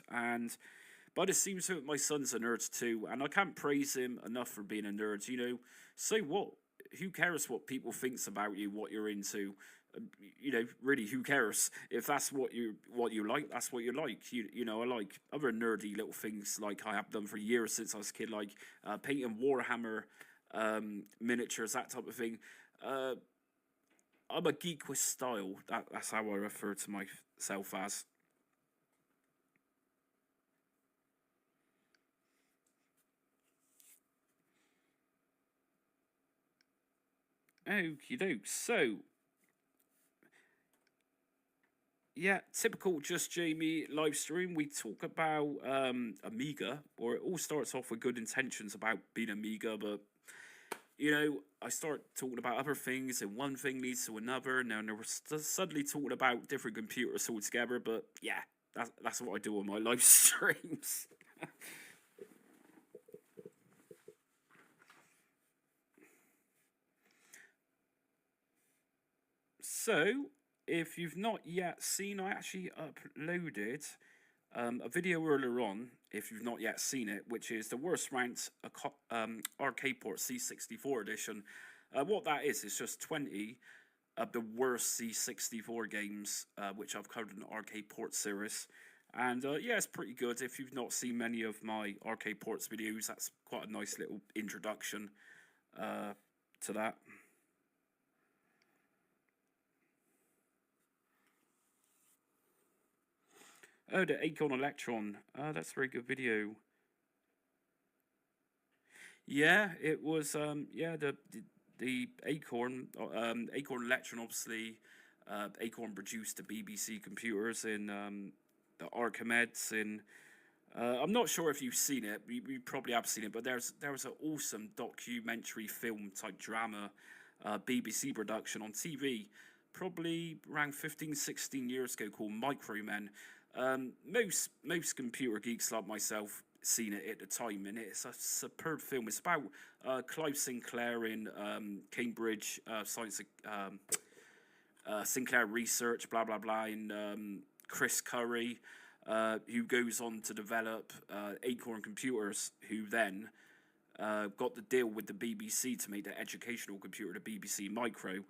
but it seems that my son's a nerd too, and I can't praise him enough for being a nerd. You know, so what? Who cares what people thinks about you, what you're into? You know, really, who cares? If that's what you like, that's what you like. You know, I like other nerdy little things like I have done for years since I was a kid, like painting Warhammer miniatures, that type of thing. I'm a geek with style. That's how I refer to myself as. Okie doke. So, yeah, typical Just Jamie live stream. We talk about Amiga, or it all starts off with good intentions about being Amiga, but you know, I start talking about other things, and one thing leads to another, and then we're suddenly talking about different computers altogether. But yeah, that's what I do on my live streams. So, if you've not yet seen, I actually uploaded a video earlier on, if you've not yet seen it, which is the worst ranked arcade port C64 edition. What that is just 20 of the worst C64 games, which I've covered in the Arcade Port series. And yeah, it's pretty good. If you've not seen many of my Arcade Ports videos, that's quite a nice little introduction to that. Oh, the Acorn Electron. That's a very good video. Yeah, it was. Yeah, the Acorn Acorn Electron. Obviously, Acorn produced the BBC computers in the Archimedes in. I'm not sure if you've seen it. We probably have seen it, but there was an awesome documentary film type drama, BBC production on TV, probably around 15, 16 years ago, called Micromen. Most computer geeks like myself seen it at the time, and it's a superb film. It's about Clive Sinclair in Cambridge Science Sinclair Research, blah blah blah, and Chris Curry, who goes on to develop Acorn computers, who then got the deal with the BBC to make the educational computer, the BBC Micro.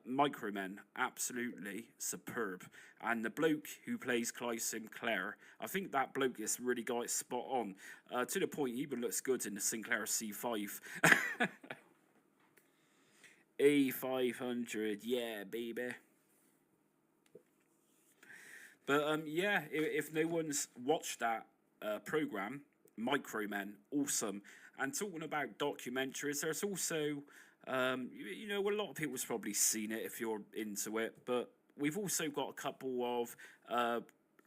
Micromen, absolutely superb. And the bloke who plays Clive Sinclair, I think that bloke has really got it spot on, to the point he even looks good in the Sinclair C5. A500, yeah, baby. But yeah, if no one's watched that program, Micromen, awesome. And talking about documentaries, there's also, you know, a lot of people's probably seen it if you're into it, but we've also got a couple of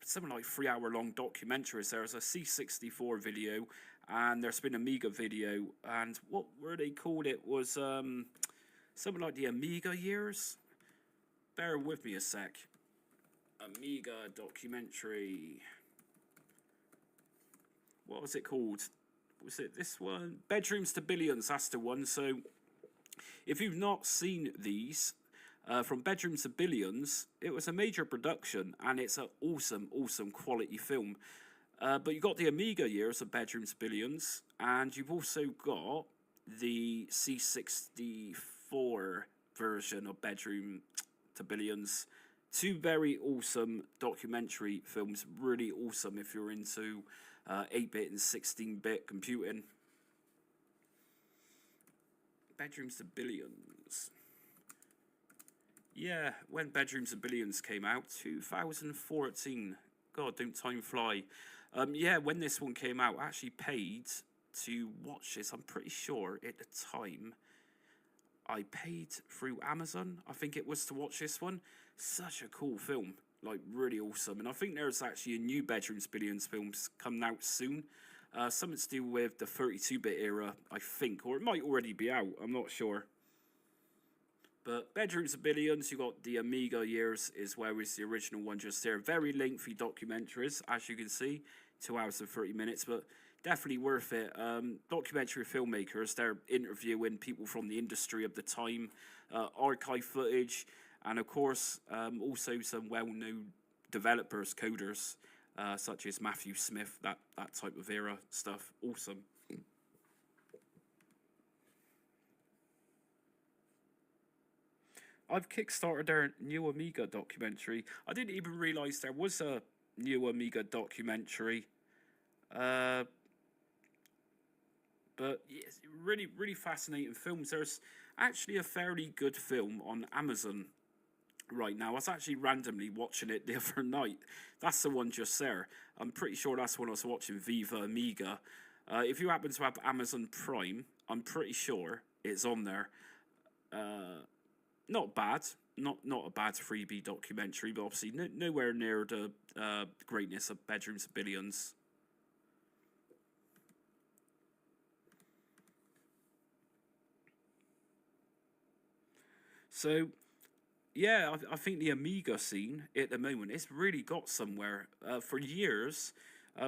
something like 3 hour long documentaries. There's a C64 video, and there's been Amiga video, and what were they called? It was something like the Amiga years. Bear with me a sec. Amiga documentary. What was it called? Was it this one? Bedrooms to Billions, that's the one. So if you've not seen these, from Bedrooms to Billions, it was a major production, and it's an awesome quality film. But you got the Amiga years of Bedrooms to Billions, and you've also got the C64 version of Bedroom to Billions. Two very awesome documentary films, really awesome if you're into 8-bit and 16-bit computing. Bedrooms to Billions. Yeah, when Bedrooms to Billions came out, 2014. God, don't time fly. Yeah, when this one came out, I actually paid to watch this. I'm pretty sure at the time I paid through Amazon, I think it was, to watch this one. Such a cool film, like really awesome. And I think there's actually a new Bedrooms Billions films coming out soon. Something to do with the 32-bit era, I think, or it might already be out, I'm not sure. But Bedrooms Billions, you got the Amiga years is where was the original one just there. Very lengthy documentaries, as you can see, 2 hours and 30 minutes, but definitely worth it. Documentary filmmakers, they're interviewing people from the industry of the time, archive footage, and of course, also some well-known developers, coders, such as Matthew Smith, that type of era stuff. Awesome. I've kickstarted their new Amiga documentary. I didn't even realise there was a new Amiga documentary. But yes, really fascinating films. There's actually a fairly good film on Amazon right now. I was actually randomly watching it the other night. That's the one just there. I'm pretty sure that's the one I was watching, Viva Amiga. If you happen to have Amazon Prime, I'm pretty sure it's on there. Not bad. Not a bad freebie documentary, but obviously nowhere near the greatness of Bedrooms Billions. So, yeah, I think the Amiga scene at the moment, it's really got somewhere. For years,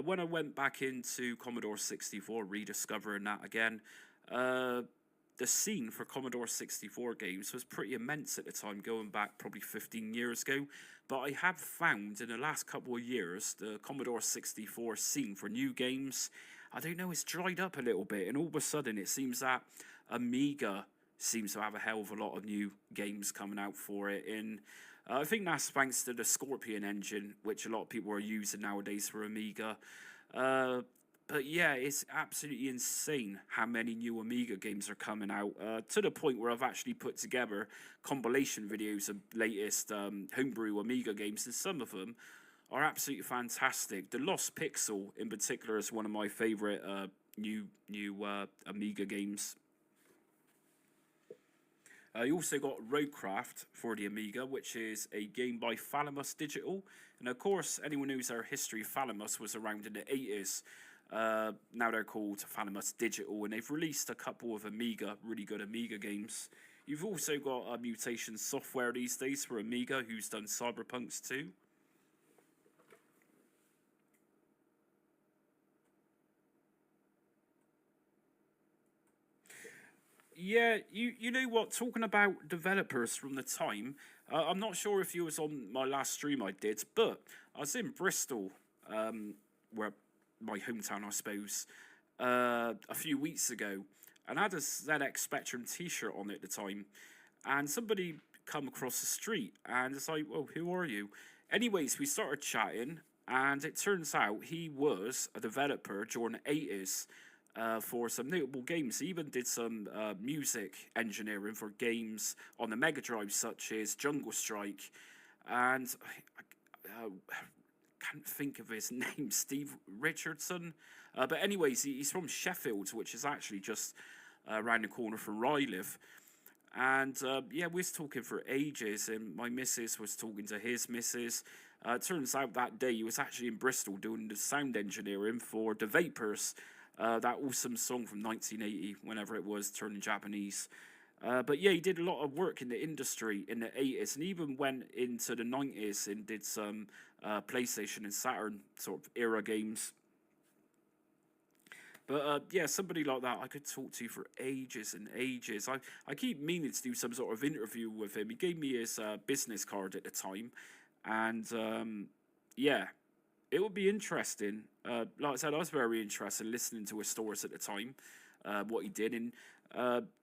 when I went back into Commodore 64, rediscovering that again, the scene for Commodore 64 games was pretty immense at the time, going back probably 15 years ago. But I have found in the last couple of years, the Commodore 64 scene for new games, I don't know, it's dried up a little bit. And all of a sudden, it seems that Amiga seems to have a hell of a lot of new games coming out for it. I think that's thanks to the Scorpion engine, which a lot of people are using nowadays for Amiga. But yeah, it's absolutely insane how many new Amiga games are coming out, to the point where I've actually put together compilation videos of latest homebrew Amiga games, and some of them are absolutely fantastic. The Lost Pixel, in particular, is one of my favourite new Amiga games. You also got Roadcraft for the Amiga, which is a game by Thalamus Digital. And of course, anyone who knows our history, Thalamus was around in the 80s. Now they're called Thalamus Digital, and they've released a couple of really good Amiga games. You've also got Mutation Software these days for Amiga, who's done Cyberpunks too. Yeah, you know what? Talking about developers from the time, I'm not sure if you was on my last stream I did, but I was in Bristol, where my hometown, I suppose, a few weeks ago, and I had a ZX Spectrum T-shirt on at the time, and somebody come across the street, and it's like, "Well, who are you?" Anyways, we started chatting, and it turns out he was a developer during the 80s. For some notable games. He even did some music engineering for games on the Mega Drive, such as Jungle Strike, and I can't think of his name, Steve Richardson. But anyways, he's from Sheffield, which is actually just around the corner from where I live. And yeah, we was talking for ages, and my missus was talking to his missus. It turns out that day he was actually in Bristol doing the sound engineering for The Vapors. That awesome song from 1980, whenever it was, turning Japanese. But yeah, he did a lot of work in the industry in the 80s, and even went into the 90s and did some PlayStation and Saturn sort of era games. But yeah, somebody like that I could talk to for ages and ages. I keep meaning to do some sort of interview with him. He gave me his business card at the time, and yeah, it would be interesting. Like I said, I was very interested in listening to his stories at the time, what he did, and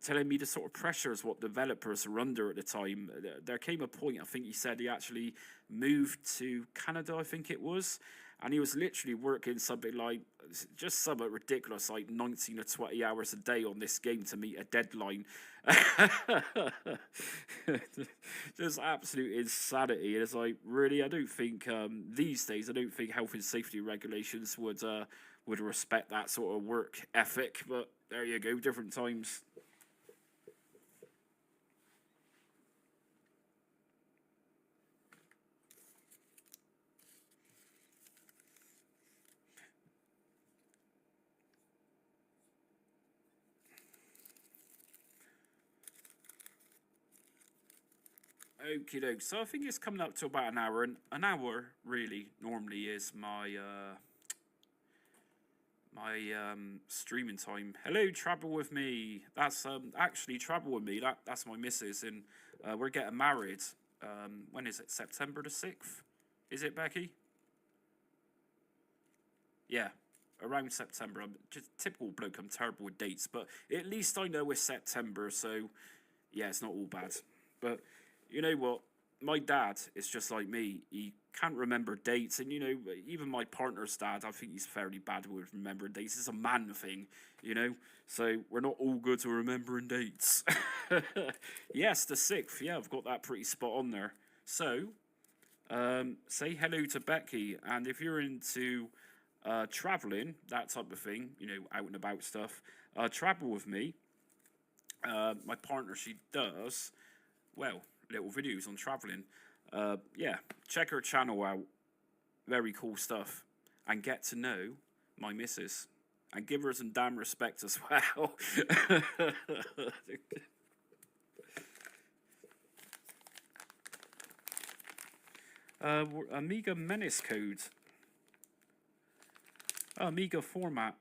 telling me the sort of pressures what developers were under at the time. There came a point, I think he said he actually moved to Canada, I think it was, and he was literally working something like, just something ridiculous, like 19 or 20 hours a day on this game to meet a deadline. Just absolute insanity. And it's like, really, I don't think these days, I don't think health and safety regulations would respect that sort of work ethic. But there you go, different times. Okie doke. So I think it's coming up to about an hour, and an hour really normally is my streaming time. Hello, travel with me. That's actually travel with me. That's my missus, and we're getting married. When is it? September the 6th? Is it, Becky? Yeah, around September. I'm just typical bloke. I'm terrible with dates, but at least I know it's September, so yeah, it's not all bad. But you know what? My dad is just like me. He can't remember dates, and you know, even my partner's dad, I think he's fairly bad with remembering dates. It's a man thing, you know. So we're not all good at remembering dates. Yes, the 6th. Yeah, I've got that pretty spot on there. So, say hello to Becky, and if you're into traveling, that type of thing, you know, out and about stuff, travel with me. My partner, she does, well, little videos on traveling. Yeah, check her channel out. Very cool stuff. And get to know my missus. And give her some damn respect as well. Amiga Menace code. Amiga format.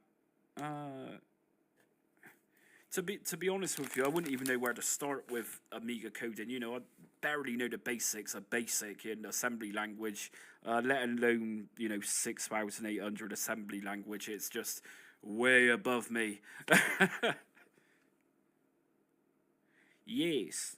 To be honest with you, I wouldn't even know where to start with Amiga coding. You know, I barely know the basics of basic in assembly language, let alone, you know, 6,800 assembly language. It's just way above me. Yes.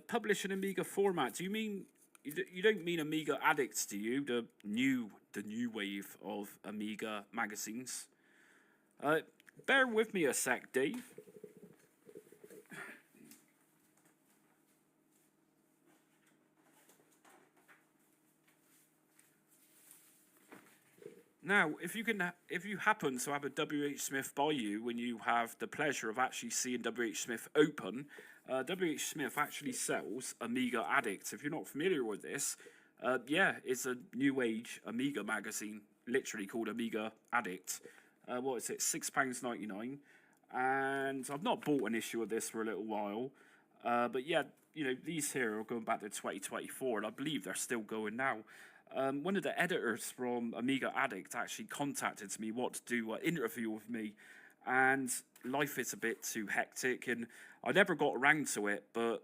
Publish an Amiga format. Do you mean you don't mean Amiga Addicts, do you? The new wave of Amiga magazines. Bear with me a sec, Dave. Now, if you happen to have a W.H. Smith by you when you have the pleasure of actually seeing W.H. Smith open, W.H. Smith actually sells Amiga Addict. If you're not familiar with this, yeah, it's a new age Amiga magazine, literally called Amiga Addict. What is it, £6.99? And I've not bought an issue of this for a little while, but yeah, you know, these here are going back to 2024, and I believe they're still going now. One of the editors from Amiga Addict actually contacted me what to do an interview with me, and life is a bit too hectic, and I never got around to it, but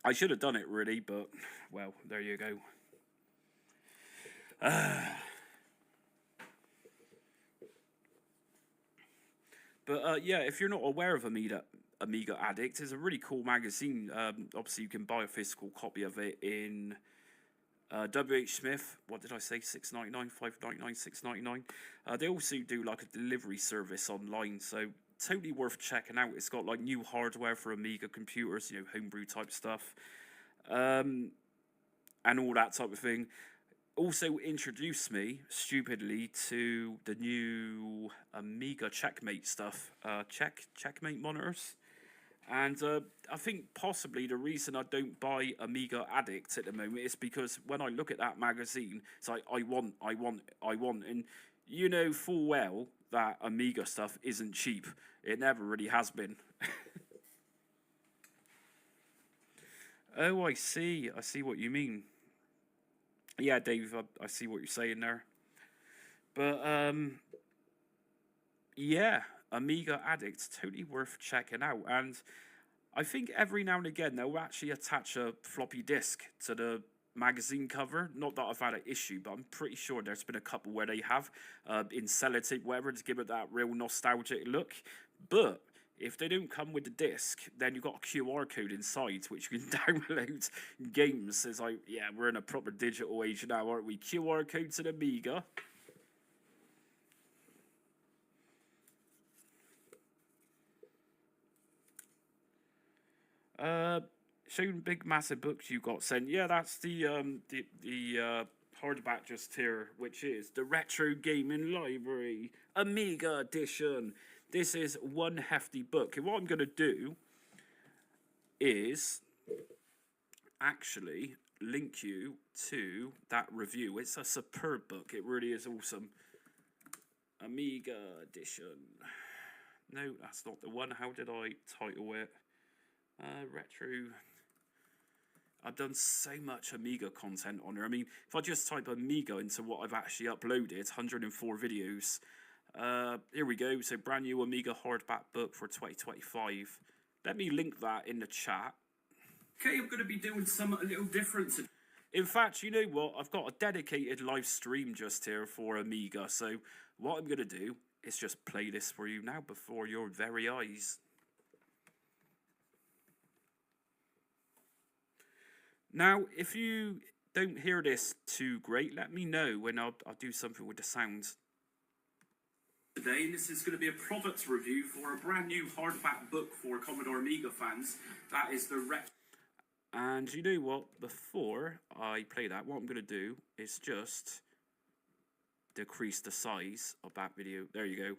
I should have done it really, but, well, there you go. But yeah, if you're not aware of Amiga Addict, it's a really cool magazine. Obviously, you can buy a physical copy of it in W.H. Smith. What did I say? $6.99, $5.99, $6.99. They also do like a delivery service online, so totally worth checking out. It's got like new hardware for Amiga computers, you know, homebrew type stuff, and all that type of thing. Also introduced me, stupidly, to the new Amiga Checkmate stuff, Checkmate monitors. And I think possibly the reason I don't buy Amiga Addict at the moment is because when I look at that magazine, it's like, I want. And you know full well that Amiga stuff isn't cheap. It never really has been. Oh, I see what you mean. Yeah, Dave, I see what you're saying there. But, yeah, Amiga Addict, totally worth checking out. And I think every now and again they'll actually attach a floppy disk to the magazine cover. Not that I've had an issue, but I'm pretty sure there's been a couple where they have, in sellotape, whatever, to give it that real nostalgic look. But if they don't come with the disc, then you've got a QR code inside, which you can download games. It's like, yeah, we're in a proper digital age now, aren't we? QR code to the Amiga. Showing big massive books you got sent. Yeah, that's the hardback just here, which is the Retro Gaming Library Amiga Edition. This is one hefty book. And what I'm going to do is actually link you to that review. It's a superb book. It really is awesome. Amiga Edition. No, that's not the one. How did I title it? Retro. I've done so much Amiga content on her. I mean, if I just type Amiga into what I've actually uploaded, 104 videos. Here we go. So brand new Amiga hardback book for 2025. Let me link that in the chat. Okay, I'm going to be doing something a little different today. In fact, you know what? I've got a dedicated live stream just here for Amiga. So what I'm going to do is just play this for you now before your very eyes. Now, if you don't hear this too great, let me know when I'll do something with the sound. Today, and this is going to be a product review for a brand new hardback book for Commodore Amiga fans. That is the And you know what? Before I play that, what I'm going to do is just decrease the size of that video. There you go.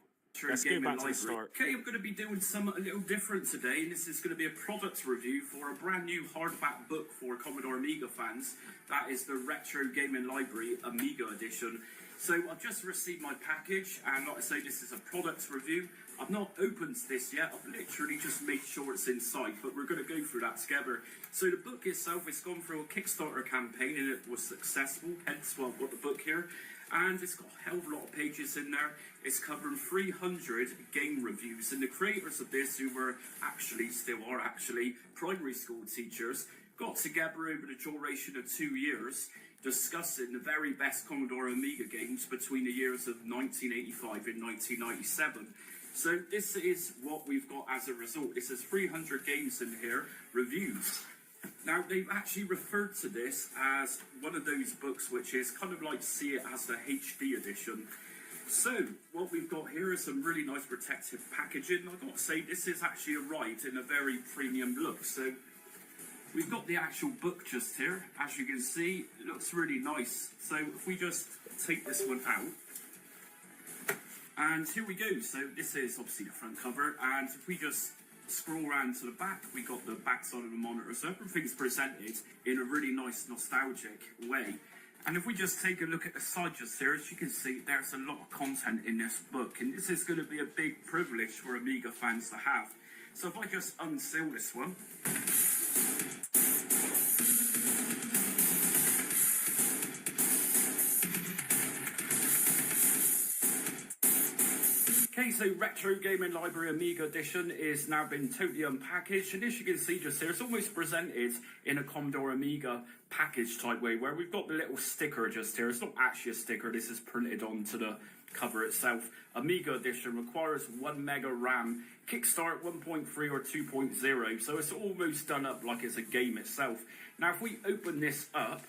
Let's go back to the start. Okay, I'm going to be doing something a little different today, and this is going to be a product review for a brand new hardback book for Commodore Amiga fans. That is the Retro Gaming Library Amiga Edition. So I've just received my package, and like I say, this is a product review. I've not opened this yet. I've literally just made sure it's inside, but we're going to go through that together. So the book itself, it's gone through a Kickstarter campaign, and it was successful, hence why I've got the book here. And it's got a hell of a lot of pages in there. It's covering 300 game reviews. And the creators of this, who were still are primary school teachers, got together over the duration of 2 years, discussing the very best Commodore Amiga games between the years of 1985 and 1997. So this is what we've got as a result. This is 300 games in here, reviews. Now, they've actually referred to this as one of those books which is kind of like, see it as the HD edition. So, what we've got here is some really nice protective packaging. I've got to say, this is actually arrived in a very premium look. So, we've got the actual book just here. As you can see, it looks really nice. So, if we just take this one out. And here we go. So, this is obviously the front cover. And if we just scroll around to the back, we got the back side of the monitor. So, everything's presented in a really nice, nostalgic way. And if we just take a look at the side just here, as you can see, there's a lot of content in this book. And this is going to be a big privilege for Amiga fans to have. So if I just unseal this one. Okay, so Retro Gaming Library Amiga Edition is now been totally unpackaged, and as you can see just here, it's almost presented in a Commodore Amiga package type way, where we've got the little sticker just here. It's not actually a sticker, this is printed onto the cover itself. Amiga Edition requires 1 mega RAM, Kickstart 1.3 or 2.0, so it's almost done up like it's a game itself. Now if we open this up,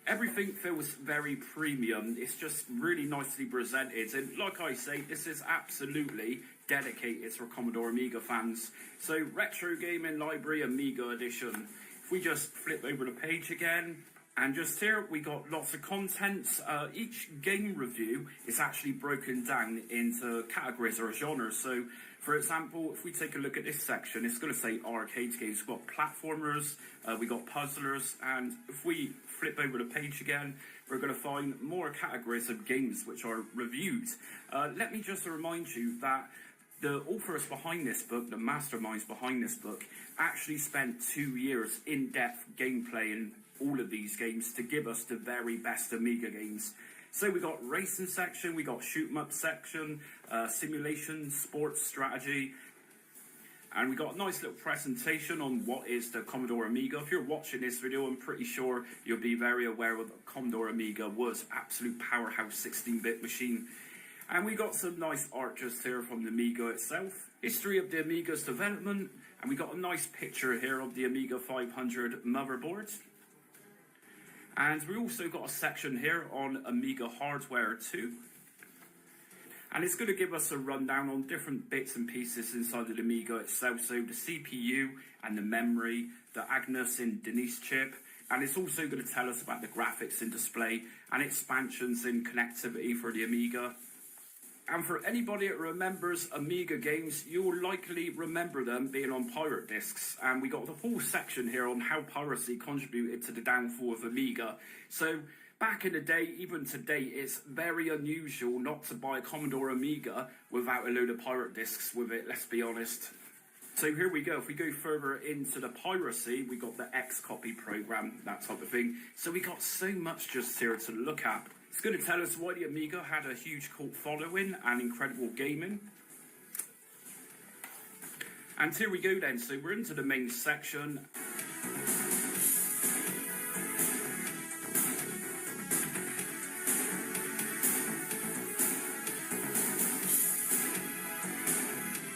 everything feels very premium. It's just really nicely presented. And like I say, this is absolutely dedicated for Commodore Amiga fans. So, Retro Gaming Library Amiga Edition. If we just flip over the page again, and just here we got lots of content. Each game review is actually broken down into categories or genres. So, for example, if we take a look at this section, it's going to say arcade games. We've got platformers, we've got puzzlers, and if we flip over the page again, we're going to find more categories of games which are reviewed. Let me just remind you that the authors behind this book, the masterminds behind this book, actually spent 2 years in-depth gameplay in all of these games to give us the very best Amiga games. So we got racing section, we got shoot 'em up section, simulation, sports, strategy, and we got a nice little presentation on what is the Commodore Amiga. If you're watching this video, I'm pretty sure you'll be very aware of the Commodore Amiga was absolute powerhouse 16-bit machine. And we got some nice art just here from the Amiga itself, history of the Amiga's development, and we got a nice picture here of the Amiga 500 motherboard. And we also got a section here on Amiga hardware too. And it's going to give us a rundown on different bits and pieces inside of the Amiga itself. So the CPU and the memory, the Agnes and Denise chip. And it's also going to tell us about the graphics and display and expansions in connectivity for the Amiga. And for anybody that remembers Amiga games, you'll likely remember them being on pirate discs. And we got the whole section here on how piracy contributed to the downfall of Amiga. So back in the day, even today, it's very unusual not to buy a Commodore Amiga without a load of pirate discs with it, let's be honest. So here we go. If we go further into the piracy, we got the X-Copy program, that type of thing. So we got so much just here to look at. It's going to tell us why the Amiga had a huge cult following and incredible gaming. And here we go then. So we're into the main section.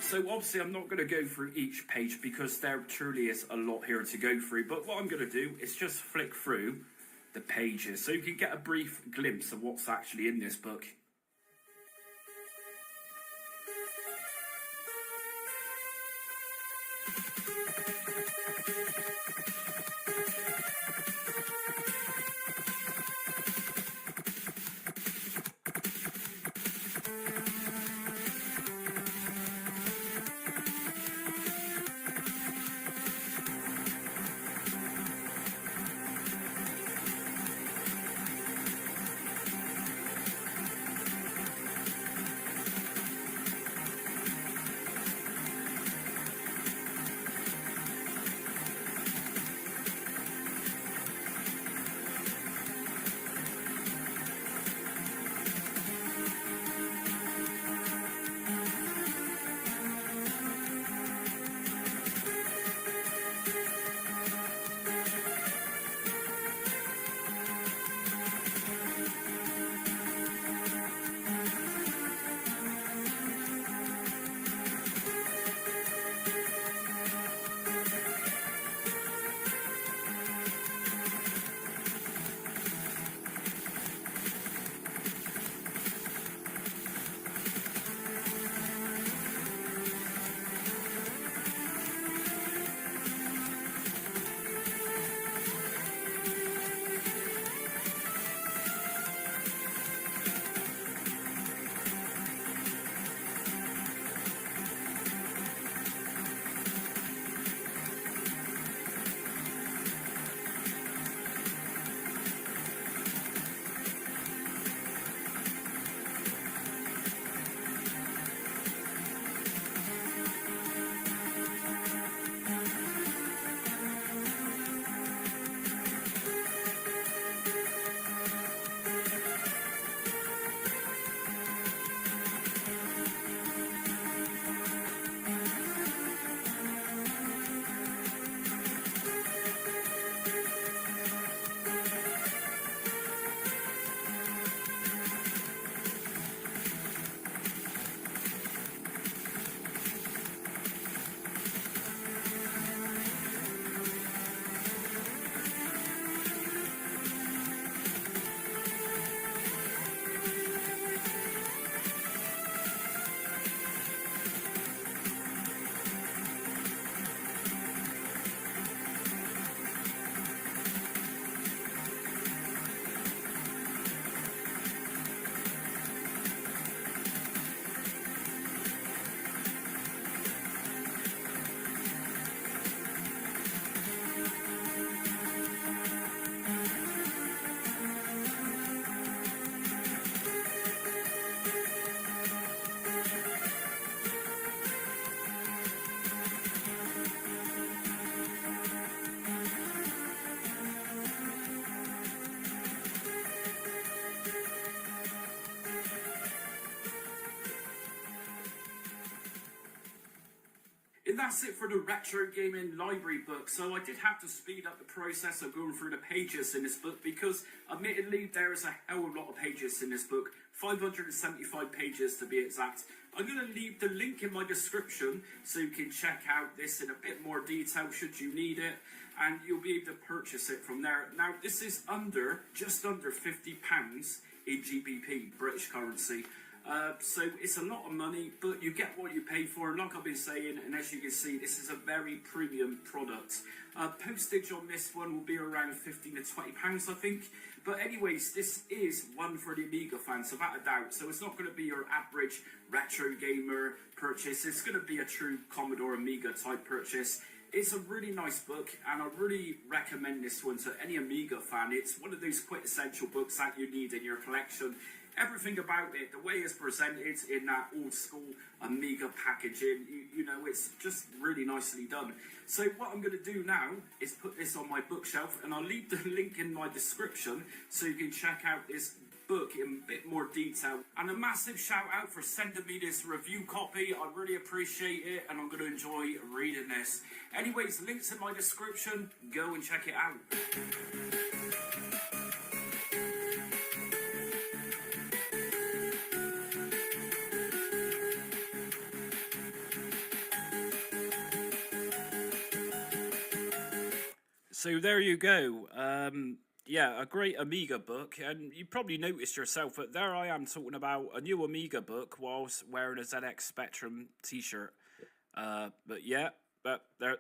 So obviously I'm not going to go through each page because there truly is a lot here to go through. But what I'm going to do is just flick through the pages so you can get a brief glimpse of what's actually in this book. And that's it for the Retro Gaming Library book. So I did have to speed up the process of going through the pages in this book because, admittedly, there is a hell of a lot of pages in this book. 575 pages to be exact. I'm going to leave the link in my description so you can check out this in a bit more detail should you need it. And you'll be able to purchase it from there. Now, this is just under £50 in GBP, British currency. So it's a lot of money, but you get what you pay for. And like I've been saying, and as you can see, this is a very premium product. Postage on this one will be around £15 to £20, I think. But anyways, this is one for the Amiga fans, without a doubt. So it's not going to be your average retro gamer purchase. It's going to be a true Commodore Amiga type purchase. It's a really nice book, and I really recommend this one to any Amiga fan. It's one of those quintessential books that you need in your collection. Everything about it, the way it's presented in that old school Amiga packaging, you know, it's just really nicely done. So what I'm going to do now is put this on my bookshelf, and I'll leave the link in my description so you can check out this book in a bit more detail. And a massive shout out for sending me this review copy. I really appreciate it, and I'm going to enjoy reading this. Anyways, links in my description. Go and check it out. So there you go. Yeah, a great Amiga book, and you probably noticed yourself that there I am talking about a new Amiga book whilst wearing a ZX Spectrum t-shirt. But yeah, but there,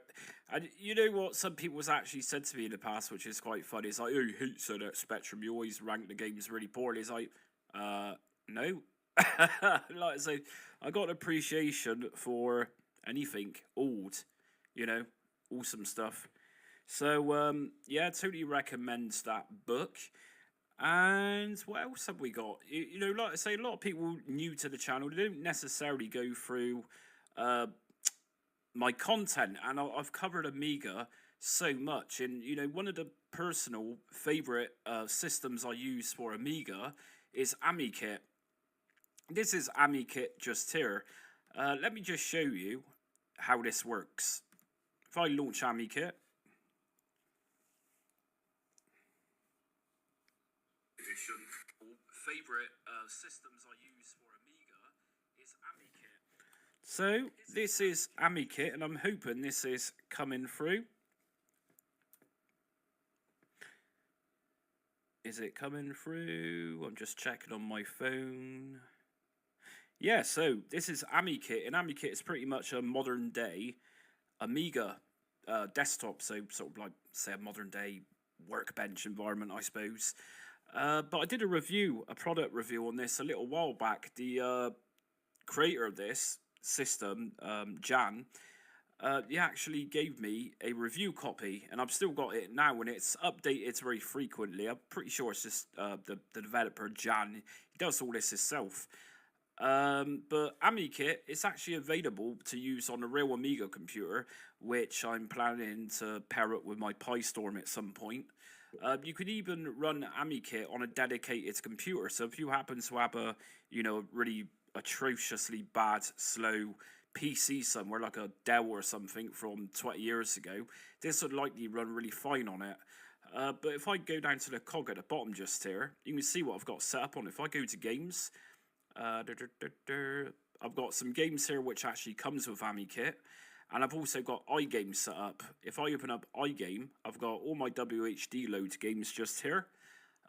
and you know what some people has actually said to me in the past, which is quite funny. It's like, oh, you hate ZX Spectrum, you always rank the games really poorly. It's like, no. Like I say, I got an appreciation for anything old, you know, awesome stuff. So, yeah, totally recommend that book. And what else have we got? You know, like I say, a lot of people new to the channel, they don't necessarily go through my content. And I've covered Amiga so much. And, you know, one of the personal favourite systems I use for Amiga is AmiKit. This is AmiKit just here. Let me just show you how this works. If I launch AmiKit. Favorite systems I use for Amiga is AmiKit. So this is AmiKit, and I'm hoping this is coming through. Is it coming through? I'm just checking on my phone. Yeah, so this is AmiKit, and AmiKit is pretty much a modern day Amiga desktop, so sort of like, say, a modern day workbench environment, I suppose. But I did a product review on this a little while back. The creator of this system, Jan, he actually gave me a review copy, and I've still got it now, and it's updated very frequently. I'm pretty sure it's just the developer, Jan. He does all this himself. But AmiKit, it's actually available to use on a real Amiga computer, which I'm planning to pair up with my PyStorm at some point. You could even run AmiKit on a dedicated computer. So if you happen to have a, you know, really atrociously bad, slow PC somewhere, like a Dell or something from 20 years ago, this would likely run really fine on it. But if I go down to the cog at the bottom just here, you can see what I've got set up on it. If I go to games, I've got some games here which actually comes with AmiKit. And I've also got iGame set up. If I open up iGame, I've got all my WHD load games just here.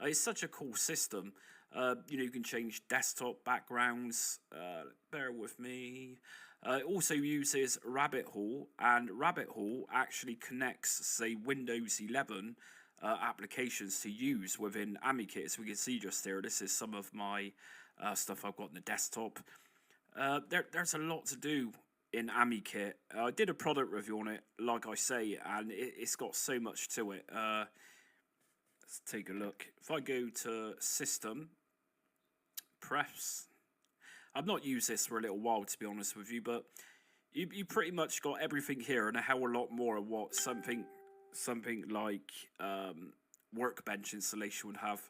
It's such a cool system. You know, you can change desktop backgrounds. Bear with me. It also uses Rabbit Hole, and Rabbit Hole actually connects, say, Windows 11 applications to use within AmiKit. So we can see just here, this is some of my stuff I've got on the desktop. There's a lot to do in AmiKit. I did a product review on it, like I say, and it's got so much to it. Let's take a look. If I go to System, Prefs, I've not used this for a little while, to be honest with you, but you pretty much got everything here and a hell of a lot more of what something like Workbench installation would have.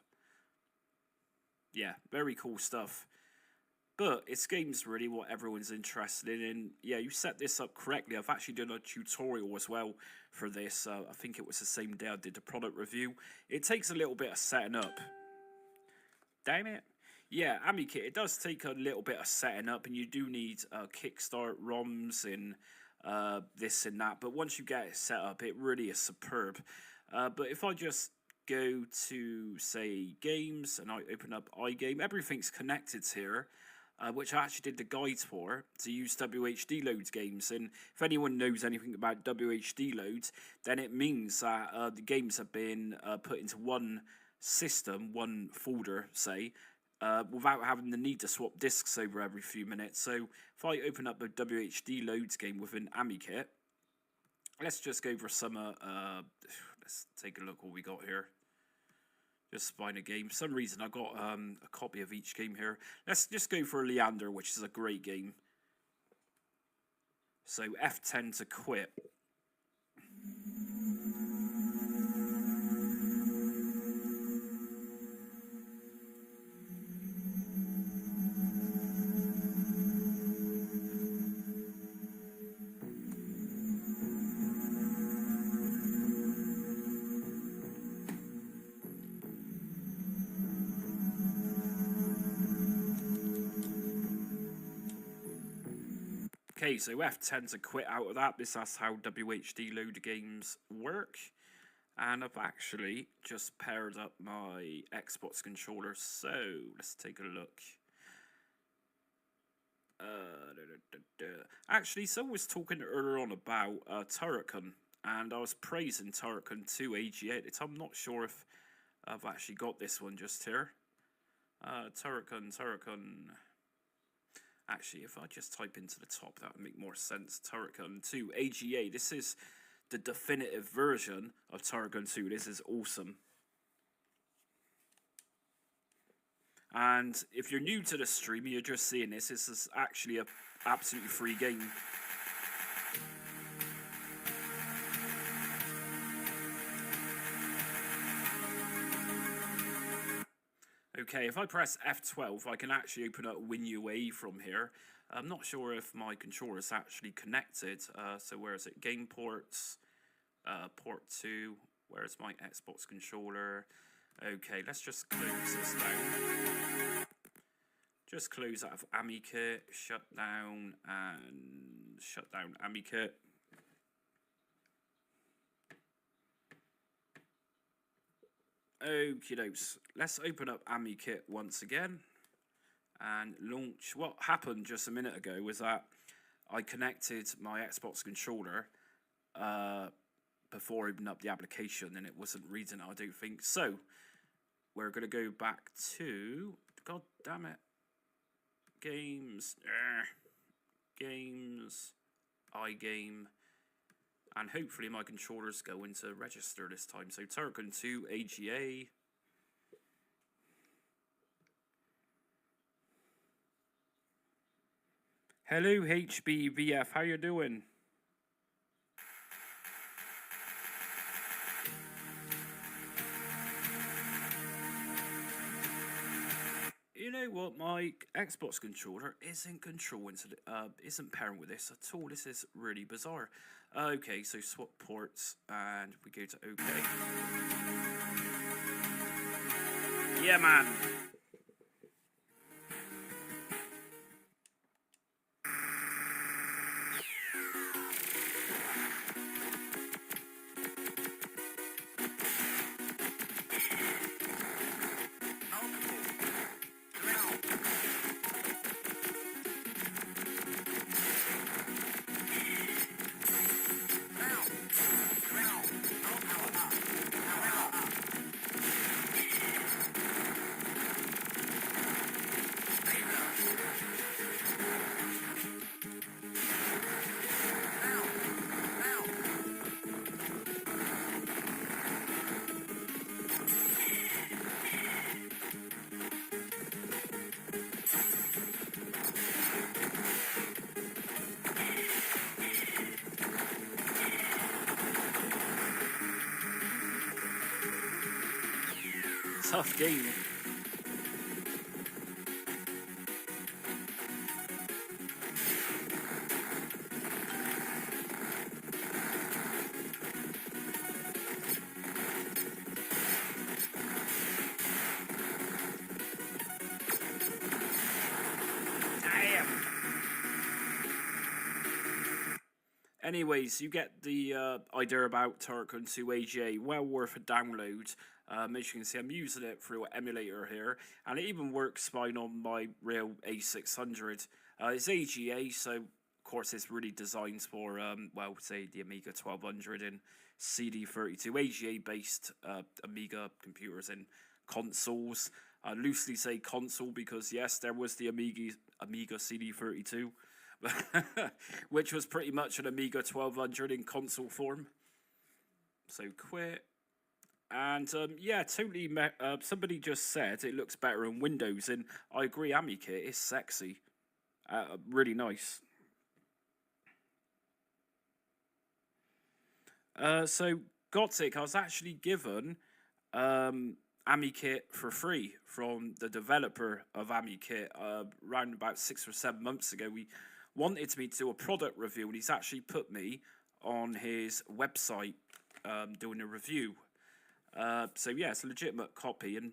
Yeah, very cool stuff. But it's games really what everyone's interested in. And yeah, you set this up correctly. I've actually done a tutorial as well for this. I think it was the same day I did the product review. It takes a little bit of setting up. Damn it. Yeah, Amiga, it does take a little bit of setting up, and you do need kickstart ROMs and this and that. But once you get it set up, it really is superb. But if I just go to, say, games, and I open up iGame, everything's connected here. Which I actually did the guide for, to use WHD loads games. And if anyone knows anything about WHD loads, then it means that the games have been put into one system, one folder, say, without having the need to swap disks over every few minutes. So if I open up a WHD loads game within Amiga, let's just go for some, let's take a look what we got here. Just find a game. For some reason, I got a copy of each game here. Let's just go for Leander, which is a great game. So F10 to quit. Okay, so F10 to quit out of that. That's how WHD load games work. And I've actually just paired up my Xbox controller. So let's take a look. Actually, someone was talking earlier on about Turrican, and I was praising Turrican 2 AGA. I'm not sure if I've actually got this one just here. Turrican. Actually, if I just type into the top, that would make more sense. Turrican 2 AGA. This is the definitive version of Turrican 2. This is awesome. And if you're new to the stream, you're just seeing this. This is actually a absolutely free game. Okay, if I press F12, I can actually open up WinUAE from here. I'm not sure if my controller is actually connected. So where is it? Game ports, port 2. Where's my Xbox controller? Okay, let's just close this down. Just close out of Amiga, shut down Amiga. Okie dokes. Let's open up Amiga once again and launch. What happened just a minute ago was that I connected my Xbox controller before opening up the application, and it wasn't reading it, I don't think. So we're going to go back to, god damn it, games, iGame. And hopefully my controller's going to register this time. So Turrican 2 AGA. Hello HBVF, how you doing? You know what? My Xbox controller isn't isn't pairing with this at all. This is really bizarre. Okay, so swap ports, and we go to OK. Yeah, man. Tough game. anyways, you get the idea about Turk to AGA. Well worth a download. As you can see, I'm using it through an emulator here, and it even works fine on my real A600. It's AGA, so of course it's really designed for, well, say the Amiga 1200 and CD32 AGA-based Amiga computers and consoles. I loosely say console because yes, there was the Amiga CD32, which was pretty much an Amiga 1200 in console form. So quit. And yeah, totally. Somebody just said it looks better on Windows, and I agree. AmiKit is sexy, really nice. So Gothic, I was actually given AmiKit for free from the developer of AmiKit around about 6 or 7 months ago. He wanted me to do a product review, and he's actually put me on his website doing a review. So yeah, it's a legitimate copy, and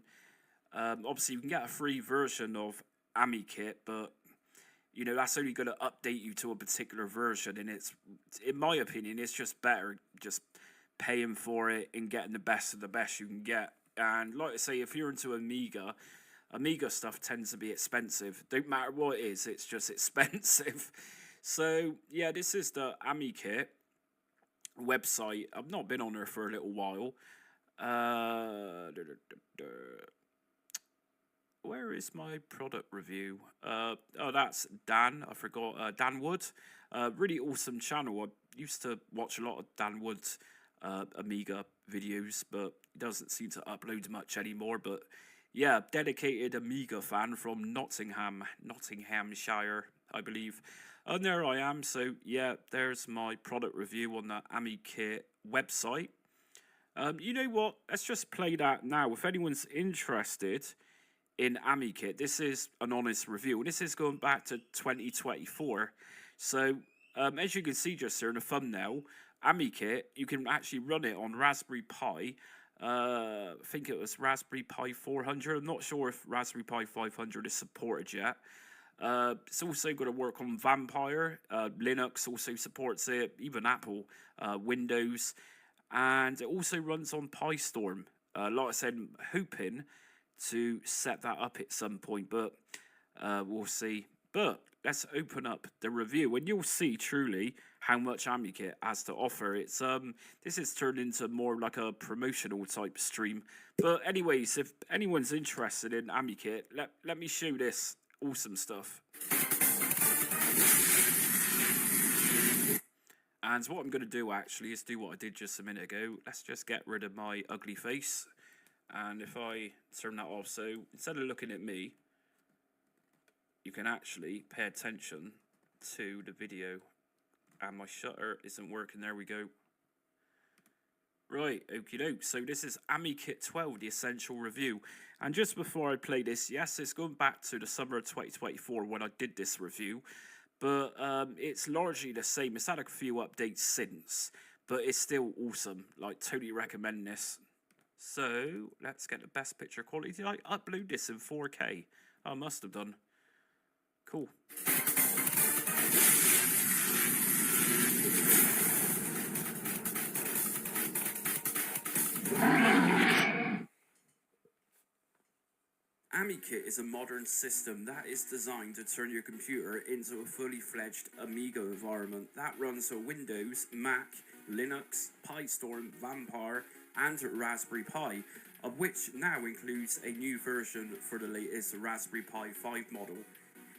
obviously you can get a free version of AmiKit, but you know that's only going to update you to a particular version, and it's, in my opinion, it's just better just paying for it and getting the best of the best you can get. And like I say, if you're into Amiga stuff tends to be expensive. Don't matter what it is, it's just expensive. So yeah, this is the AmiKit website. I've not been on there for a little while. Where is my product review? Oh, that's Dan. I forgot. Dan Wood. Really awesome channel. I used to watch a lot of Dan Wood's Amiga videos, but he doesn't seem to upload much anymore. But yeah, dedicated Amiga fan from Nottinghamshire, I believe. And there I am. So yeah, there's my product review on the AmiKit website. You know what? Let's just play that now. If anyone's interested in AmiKit, this is an honest review. This is going back to 2024. So, as you can see just here in the thumbnail, AmiKit, you can actually run it on Raspberry Pi. I think it was Raspberry Pi 400. I'm not sure if Raspberry Pi 500 is supported yet. It's also going to work on Vampire. Linux also supports it, even Apple, Windows. And it also runs on PyStorm. Like I said, I'm hoping to set that up at some point, but we'll see. But let's open up the review, and you'll see truly how much AmiKit has to offer. It's this is turned into more like a promotional type stream. But anyways, if anyone's interested in AmiKit, let me show this awesome stuff. And what I'm going to do actually is do what I did just a minute ago. Let's just get rid of my ugly face. And if I turn that off, so instead of looking at me, you can actually pay attention to the video. And my shutter isn't working. There we go. Right, okie doke. So this is AmiKit 12, the essential review. And just before I play this, yes, it's going back to the summer of 2024 when I did this review. But it's largely the same. It's had a few updates since, but it's still awesome. Like, totally recommend this. So, let's get the best picture quality. Did I upload this in 4K? I must have done. Cool. AmiKit is a modern system that is designed to turn your computer into a fully fledged Amiga environment that runs on Windows, Mac, Linux, PyStorm, Vampire, and Raspberry Pi, of which now includes a new version for the latest Raspberry Pi 5 model.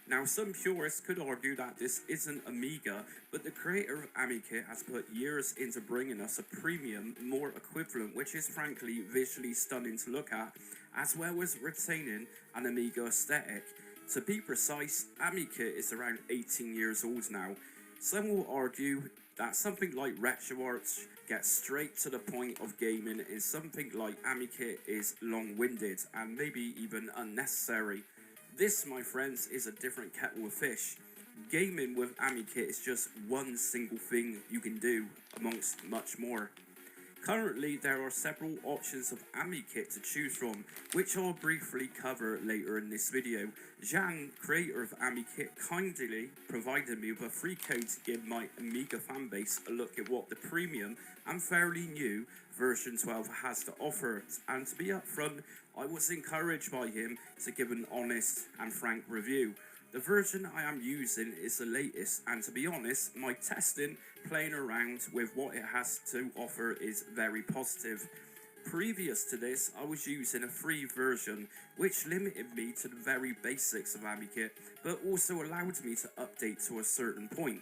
Now, some purists could argue that this isn't Amiga, but the creator of AmiKit has put years into bringing us a premium, more equivalent, which is frankly visually stunning to look at, as well as retaining an Amiga aesthetic. To be precise, AmiKit is around 18 years old now. Some will argue that something like RetroArch gets straight to the point of gaming, and something like AmiKit is long-winded and maybe even unnecessary. This, my friends, is a different kettle of fish. Gaming with AmiKit is just one single thing you can do amongst much more. Currently, there are several options of AmiKit to choose from, which I'll briefly cover later in this video. Jan, creator of AmiKit, kindly provided me with a free code to give my Amiga fanbase a look at what the premium and fairly new version 12 has to offer, and to be upfront, I was encouraged by him to give an honest and frank review. The version I am using is the latest, and to be honest, my testing, playing around with what it has to offer is very positive. Previous to this, I was using a free version, which limited me to the very basics of AmiKit, but also allowed me to update to a certain point.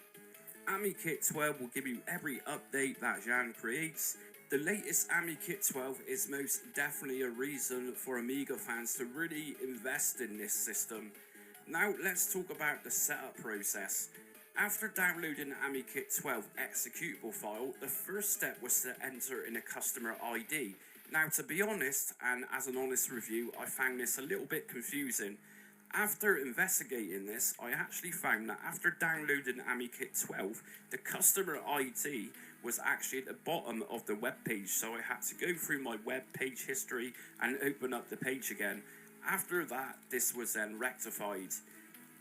AmiKit 12 will give you every update that Jan creates. The latest AmiKit 12 is most definitely a reason for Amiga fans to really invest in this system. Now let's talk about the setup process. After downloading the AmiKit 12 executable file, the first step was to enter in a customer ID. Now, to be honest, and as an honest review, I found this a little bit confusing. After investigating this, I actually found that after downloading AmiKit 12, the customer ID was actually at the bottom of the web page, so I had to go through my web page history and open up the page again. After that, this was then rectified.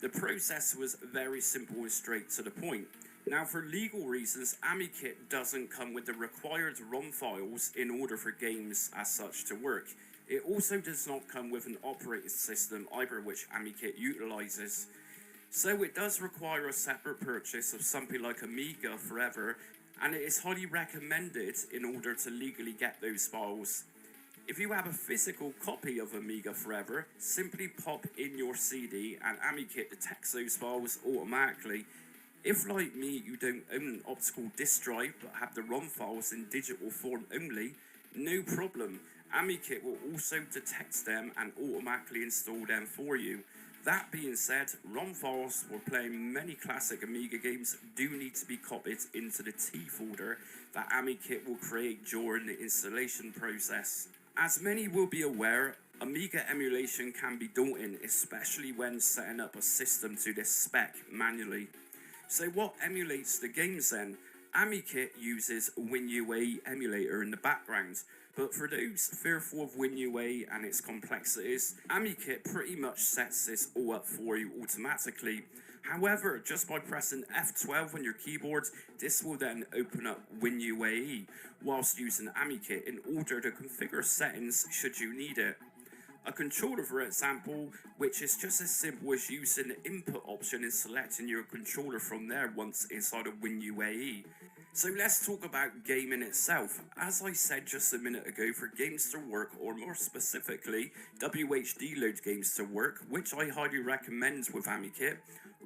The process was very simple and straight to the point. Now, for legal reasons, AmiKit doesn't come with the required ROM files in order for games as such to work. It also does not come with an operating system either, which AmiKit utilizes. So it does require a separate purchase of something like Amiga Forever, and it is highly recommended in order to legally get those files. If you have a physical copy of Amiga Forever, simply pop in your CD and AmiKit detects those files automatically. If, like me, you don't own an optical disk drive but have the ROM files in digital form only, no problem. AmiKit will also detect them and automatically install them for you. That being said, ROM files for playing many classic Amiga games do need to be copied into the T folder that AmiKit will create during the installation process. As many will be aware, Amiga emulation can be daunting, especially when setting up a system to this spec manually. So what emulates the games then? AmiKit uses WinUAE emulator in the background, but for those fearful of WinUAE and its complexities, AmiKit pretty much sets this all up for you automatically. However, just by pressing F12 on your keyboard, this will then open up WinUAE whilst using AmiKit in order to configure settings should you need it. A controller, for example, which is just as simple as using the input option and selecting your controller from there once inside of WinUAE. So let's talk about gaming itself. As I said just a minute ago, for games to work, or more specifically, WHD load games to work, which I highly recommend with AmiKit,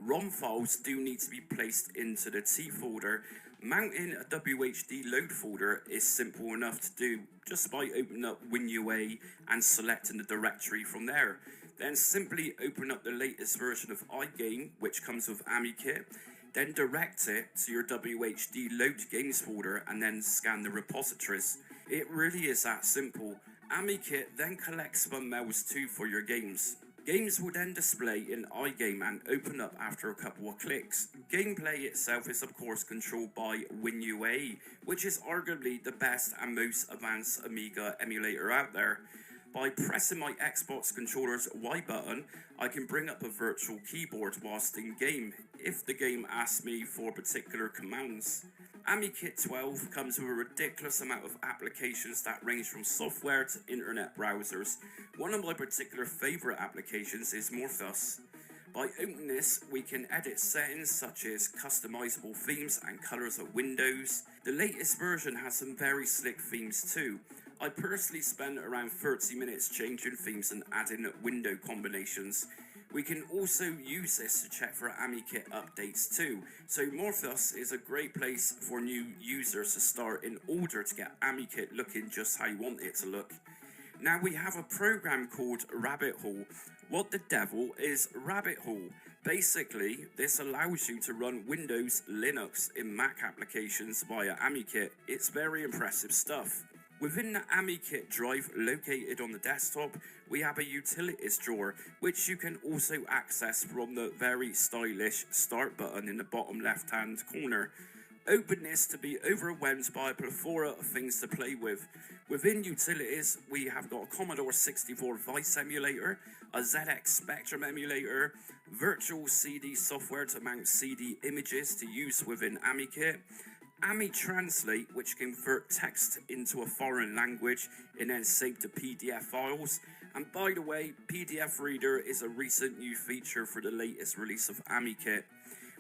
ROM files do need to be placed into the T folder. Mounting a WHD load folder is simple enough to do just by opening up WinUAE and selecting the directory from there. Then simply open up the latest version of iGame, which comes with AmiKit, then direct it to your WHD load games folder and then scan the repositories. It really is that simple. AmiKit then collects thumbnails too for your games. Games will then display in iGame and open up after a couple of clicks. Gameplay itself is of course controlled by WinUAE, which is arguably the best and most advanced Amiga emulator out there. By pressing my Xbox controller's Y button, I can bring up a virtual keyboard whilst in game, if the game asks me for particular commands. AmiKit 12 comes with a ridiculous amount of applications that range from software to internet browsers. One of my particular favourite applications is Morphos. By opening this, we can edit settings such as customizable themes and colours of windows. The latest version has some very slick themes too. I personally spent around 30 minutes changing themes and adding window combinations. We can also use this to check for AmiKit updates too, so Morphos is a great place for new users to start in order to get AmiKit looking just how you want it to look. Now we have a program called Rabbit Hole. What the devil is Rabbit Hole? Basically, this allows you to run Windows, Linux, and Mac applications via AmiKit. It's very impressive stuff. Within the AmiKit drive located on the desktop, we have a utilities drawer, which you can also access from the very stylish start button in the bottom left hand corner. Openness to be overwhelmed by a plethora of things to play with. Within utilities, we have got a Commodore 64 Vice emulator, a ZX Spectrum emulator, virtual CD software to mount CD images to use within AmiKit, Ami Translate, which convert text into a foreign language and then save to PDF files. And by the way, PDF Reader is a recent new feature for the latest release of AmiKit.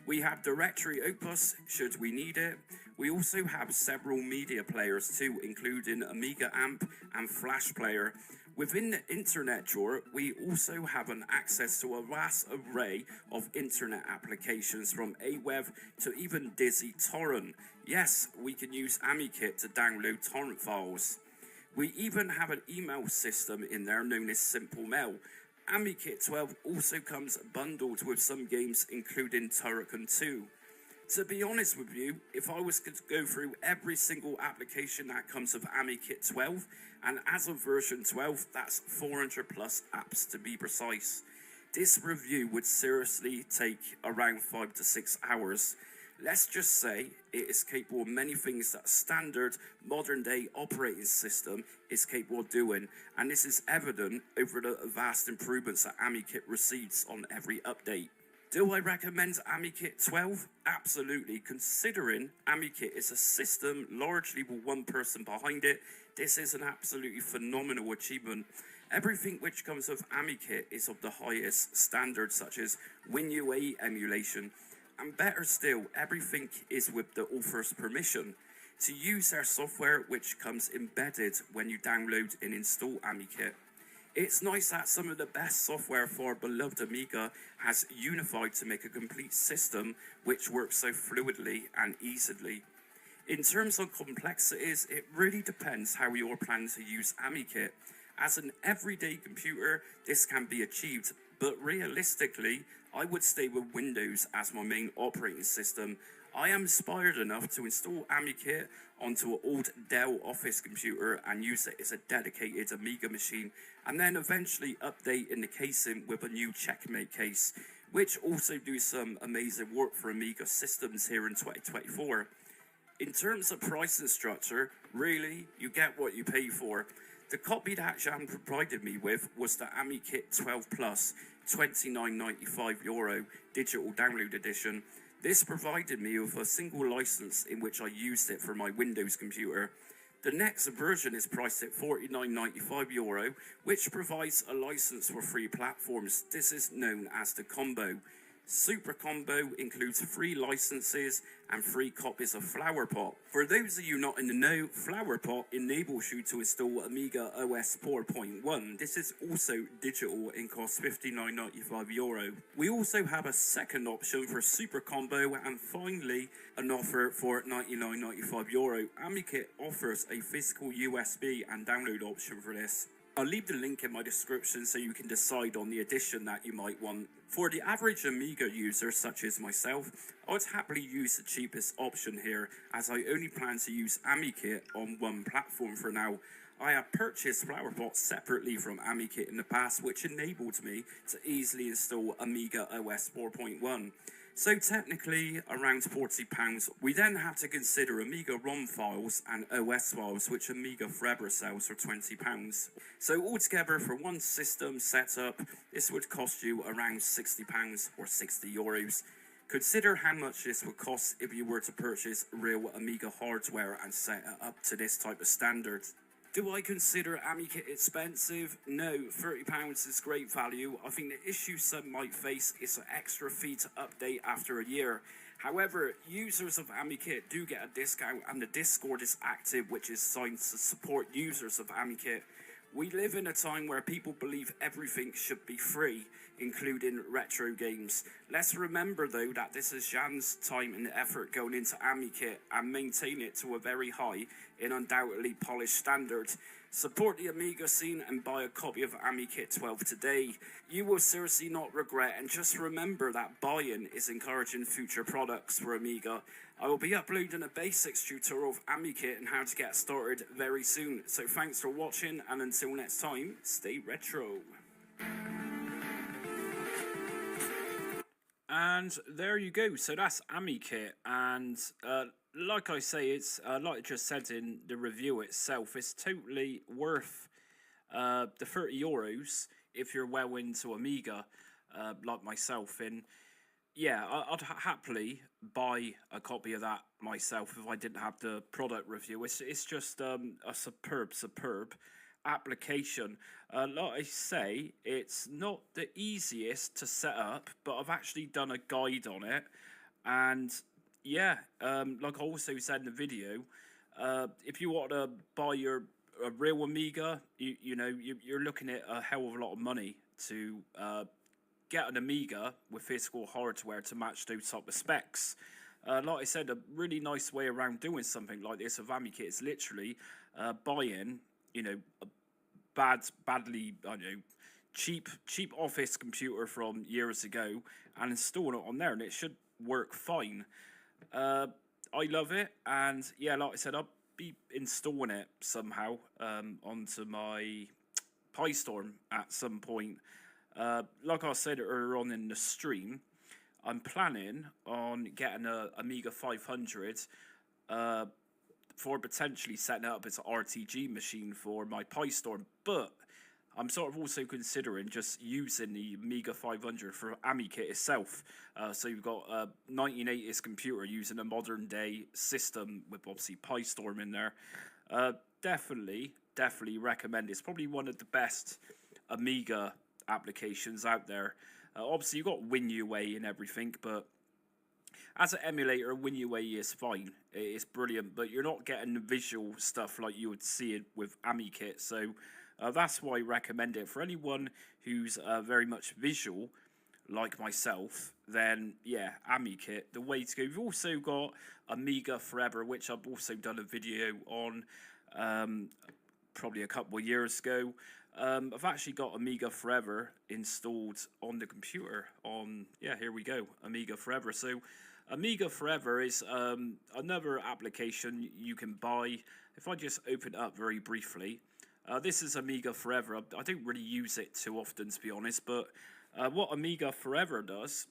We have Directory Opus, should we need it. We also have several media players too, including Amiga Amp and Flash Player. Within the Internet drawer, we also have an access to a vast array of Internet applications from Awev to even Dizzy Torrent. Yes, we can use AmiKit to download torrent files. We even have an email system in there known as Simple Mail. AmiKit 12 also comes bundled with some games including Turrican 2. To be honest with you, if I was to go through every single application that comes with AmiKit 12, and as of version 12, that's 400 plus apps to be precise, this review would seriously take around 5 to 6 hours. Let's just say it is capable of many things that standard modern day operating system is capable of doing, and this is evident over the vast improvements that AmiKit receives on every update. Do I recommend AmiKit 12? Absolutely. Considering AmiKit is a system largely with one person behind it, this is an absolutely phenomenal achievement. Everything which comes with AmiKit is of the highest standards, such as WinUAE emulation. And better still, everything is with the author's permission to use their software, which comes embedded when you download and install AmiKit. It's nice that some of the best software for our beloved Amiga has unified to make a complete system which works so fluidly and easily. In terms of complexities, it really depends how you're planning to use AmiKit. As an everyday computer, this can be achieved, but realistically, I would stay with Windows as my main operating system. I am inspired enough to install AmiKit onto an old Dell Office computer and use it as a dedicated Amiga machine, and then eventually update in the casing with a new Checkmate case, which also do some amazing work for Amiga systems here in 2024. In terms of pricing structure, really, you get what you pay for. The copy that Jan provided me with was the AmiKit 12 Plus, €29.95 digital download edition. This provided me with a single license in which I used it for my Windows computer. The next version is priced at €49.95, which provides a license for 3 platforms. This is known as the Combo. Super Combo includes 3 licenses and 3 copies of FlowerPot. For those of you not in the know, FlowerPot enables you to install Amiga OS 4.1. This is also digital and costs €59.95. We also have a second option for Super Combo, and finally an offer for €99.95. AmiKit offers a physical USB and download option for this. I'll leave the link in my description so you can decide on the edition that you might want. For the average Amiga user such as myself, I would happily use the cheapest option here, as I only plan to use AmiKit on one platform for now. I have purchased FlowerPot separately from AmiKit in the past, which enabled me to easily install Amiga OS 4.1. So technically around £40. We then have to consider Amiga ROM files and OS files, which Amiga forever sells for £20. So altogether for one system setup, this would cost you around £60 or €60. Consider how much this would cost if you were to purchase real Amiga hardware and set it up to this type of standard. Do I consider AmiKit expensive? No, £30 is great value. I think the issue some might face is an extra fee to update after a year. However, users of AmiKit do get a discount, and the Discord is active, which is signed to support users of AmiKit. We live in a time where people believe everything should be free, including retro games. Let's remember though that this is Jan's time and effort going into AmiKit and maintain it to a very high and undoubtedly polished standard. Support the Amiga scene and buy a copy of AmiKit 12 today. You will seriously not regret, and just remember that buying is encouraging future products for Amiga. I will be uploading a basics tutorial of AmiKit and how to get started very soon. So thanks for watching, and until next time, stay retro. And there you go. So that's AmiKit, and like I say, it's like I just said in the review itself, it's totally worth the €30 if you're well into Amiga, like myself. And yeah, I'd happily buy a copy of that myself if I didn't have the product review. It's just a superb application. Like I say, it's not the easiest to set up, but I've actually done a guide on it, and yeah, like I also said in the video, if you want to buy a real Amiga, you're looking at a hell of a lot of money to get an Amiga with physical hardware to match those type of specs. Like I said, a really nice way around doing something like this with AmiKit is literally buying, a badly, I don't know, cheap office computer from years ago and installing it on there, and it should work fine. Uh, I love it, and yeah, like I said, I'll be installing it somehow onto my PyStorm at some point. Like I said earlier on in the stream, I'm planning on getting a Amiga 500 for potentially setting it up as an RTG machine for my PyStorm, but I'm sort of also considering just using the Amiga 500 for AmiKit itself. So you've got a 1980s computer using a modern day system with obviously PyStorm in there. Definitely recommend it. It's probably one of the best Amiga applications out there. Obviously you've got WinUA and everything, but as an emulator, WinUA is fine. It's brilliant, but you're not getting the visual stuff like you would see it with AmiKit. So that's why I recommend it for anyone who's very much visual, like myself. Then yeah, AmiKit, the way to go. We've also got Amiga Forever, which I've also done a video on probably a couple of years ago. I've actually got Amiga Forever installed on the computer. Here we go, Amiga Forever. So Amiga Forever is another application you can buy. If I just open it up very briefly, this is Amiga Forever. I don't really use it too often, to be honest, but what Amiga Forever does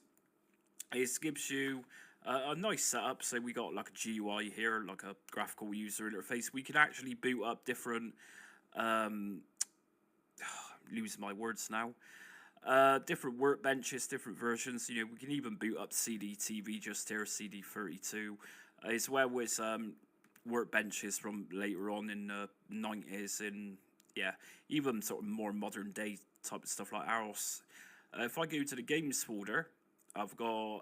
is gives you a nice setup. So we got like a GUI here, like a graphical user interface. We can actually boot up different losing my words now. Different workbenches, different versions. We can even boot up CD-TV just here, CD32, as well as workbenches from later on in the 90s, and yeah, even sort of more modern day type of stuff like AROS. If I go to the games folder, I've got,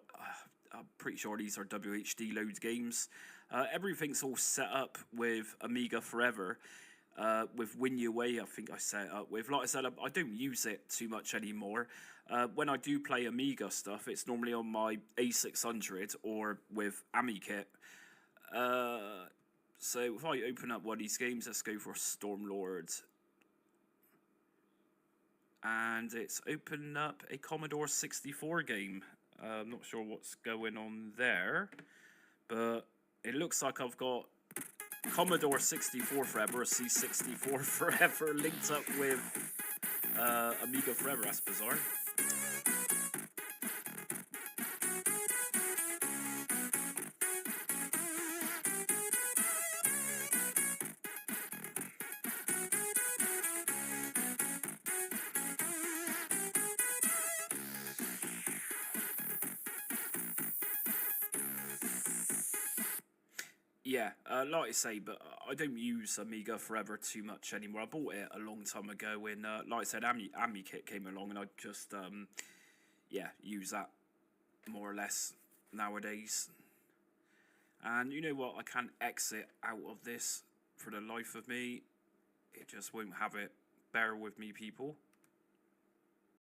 I'm pretty sure these are WHD load games. Everything's all set up with Amiga Forever. With WinUA, I think I set it up with. Like I said, I don't use it too much anymore. When I do play Amiga stuff, it's normally on my A600 or with AmiKit. So if I open up one of these games, let's go for Stormlord. And it's opened up a Commodore 64 game. I'm not sure what's going on there, but it looks like I've got Commodore 64 Forever, or C64 Forever, linked up with Amiga Forever. That's bizarre. Yeah, like I say, but I don't use Amiga Forever too much anymore. I bought it a long time ago when, like I said, AmiKit came along, and I just, use that more or less nowadays. And you know what? I can't exit out of this for the life of me. It just won't have it. Bear with me, people.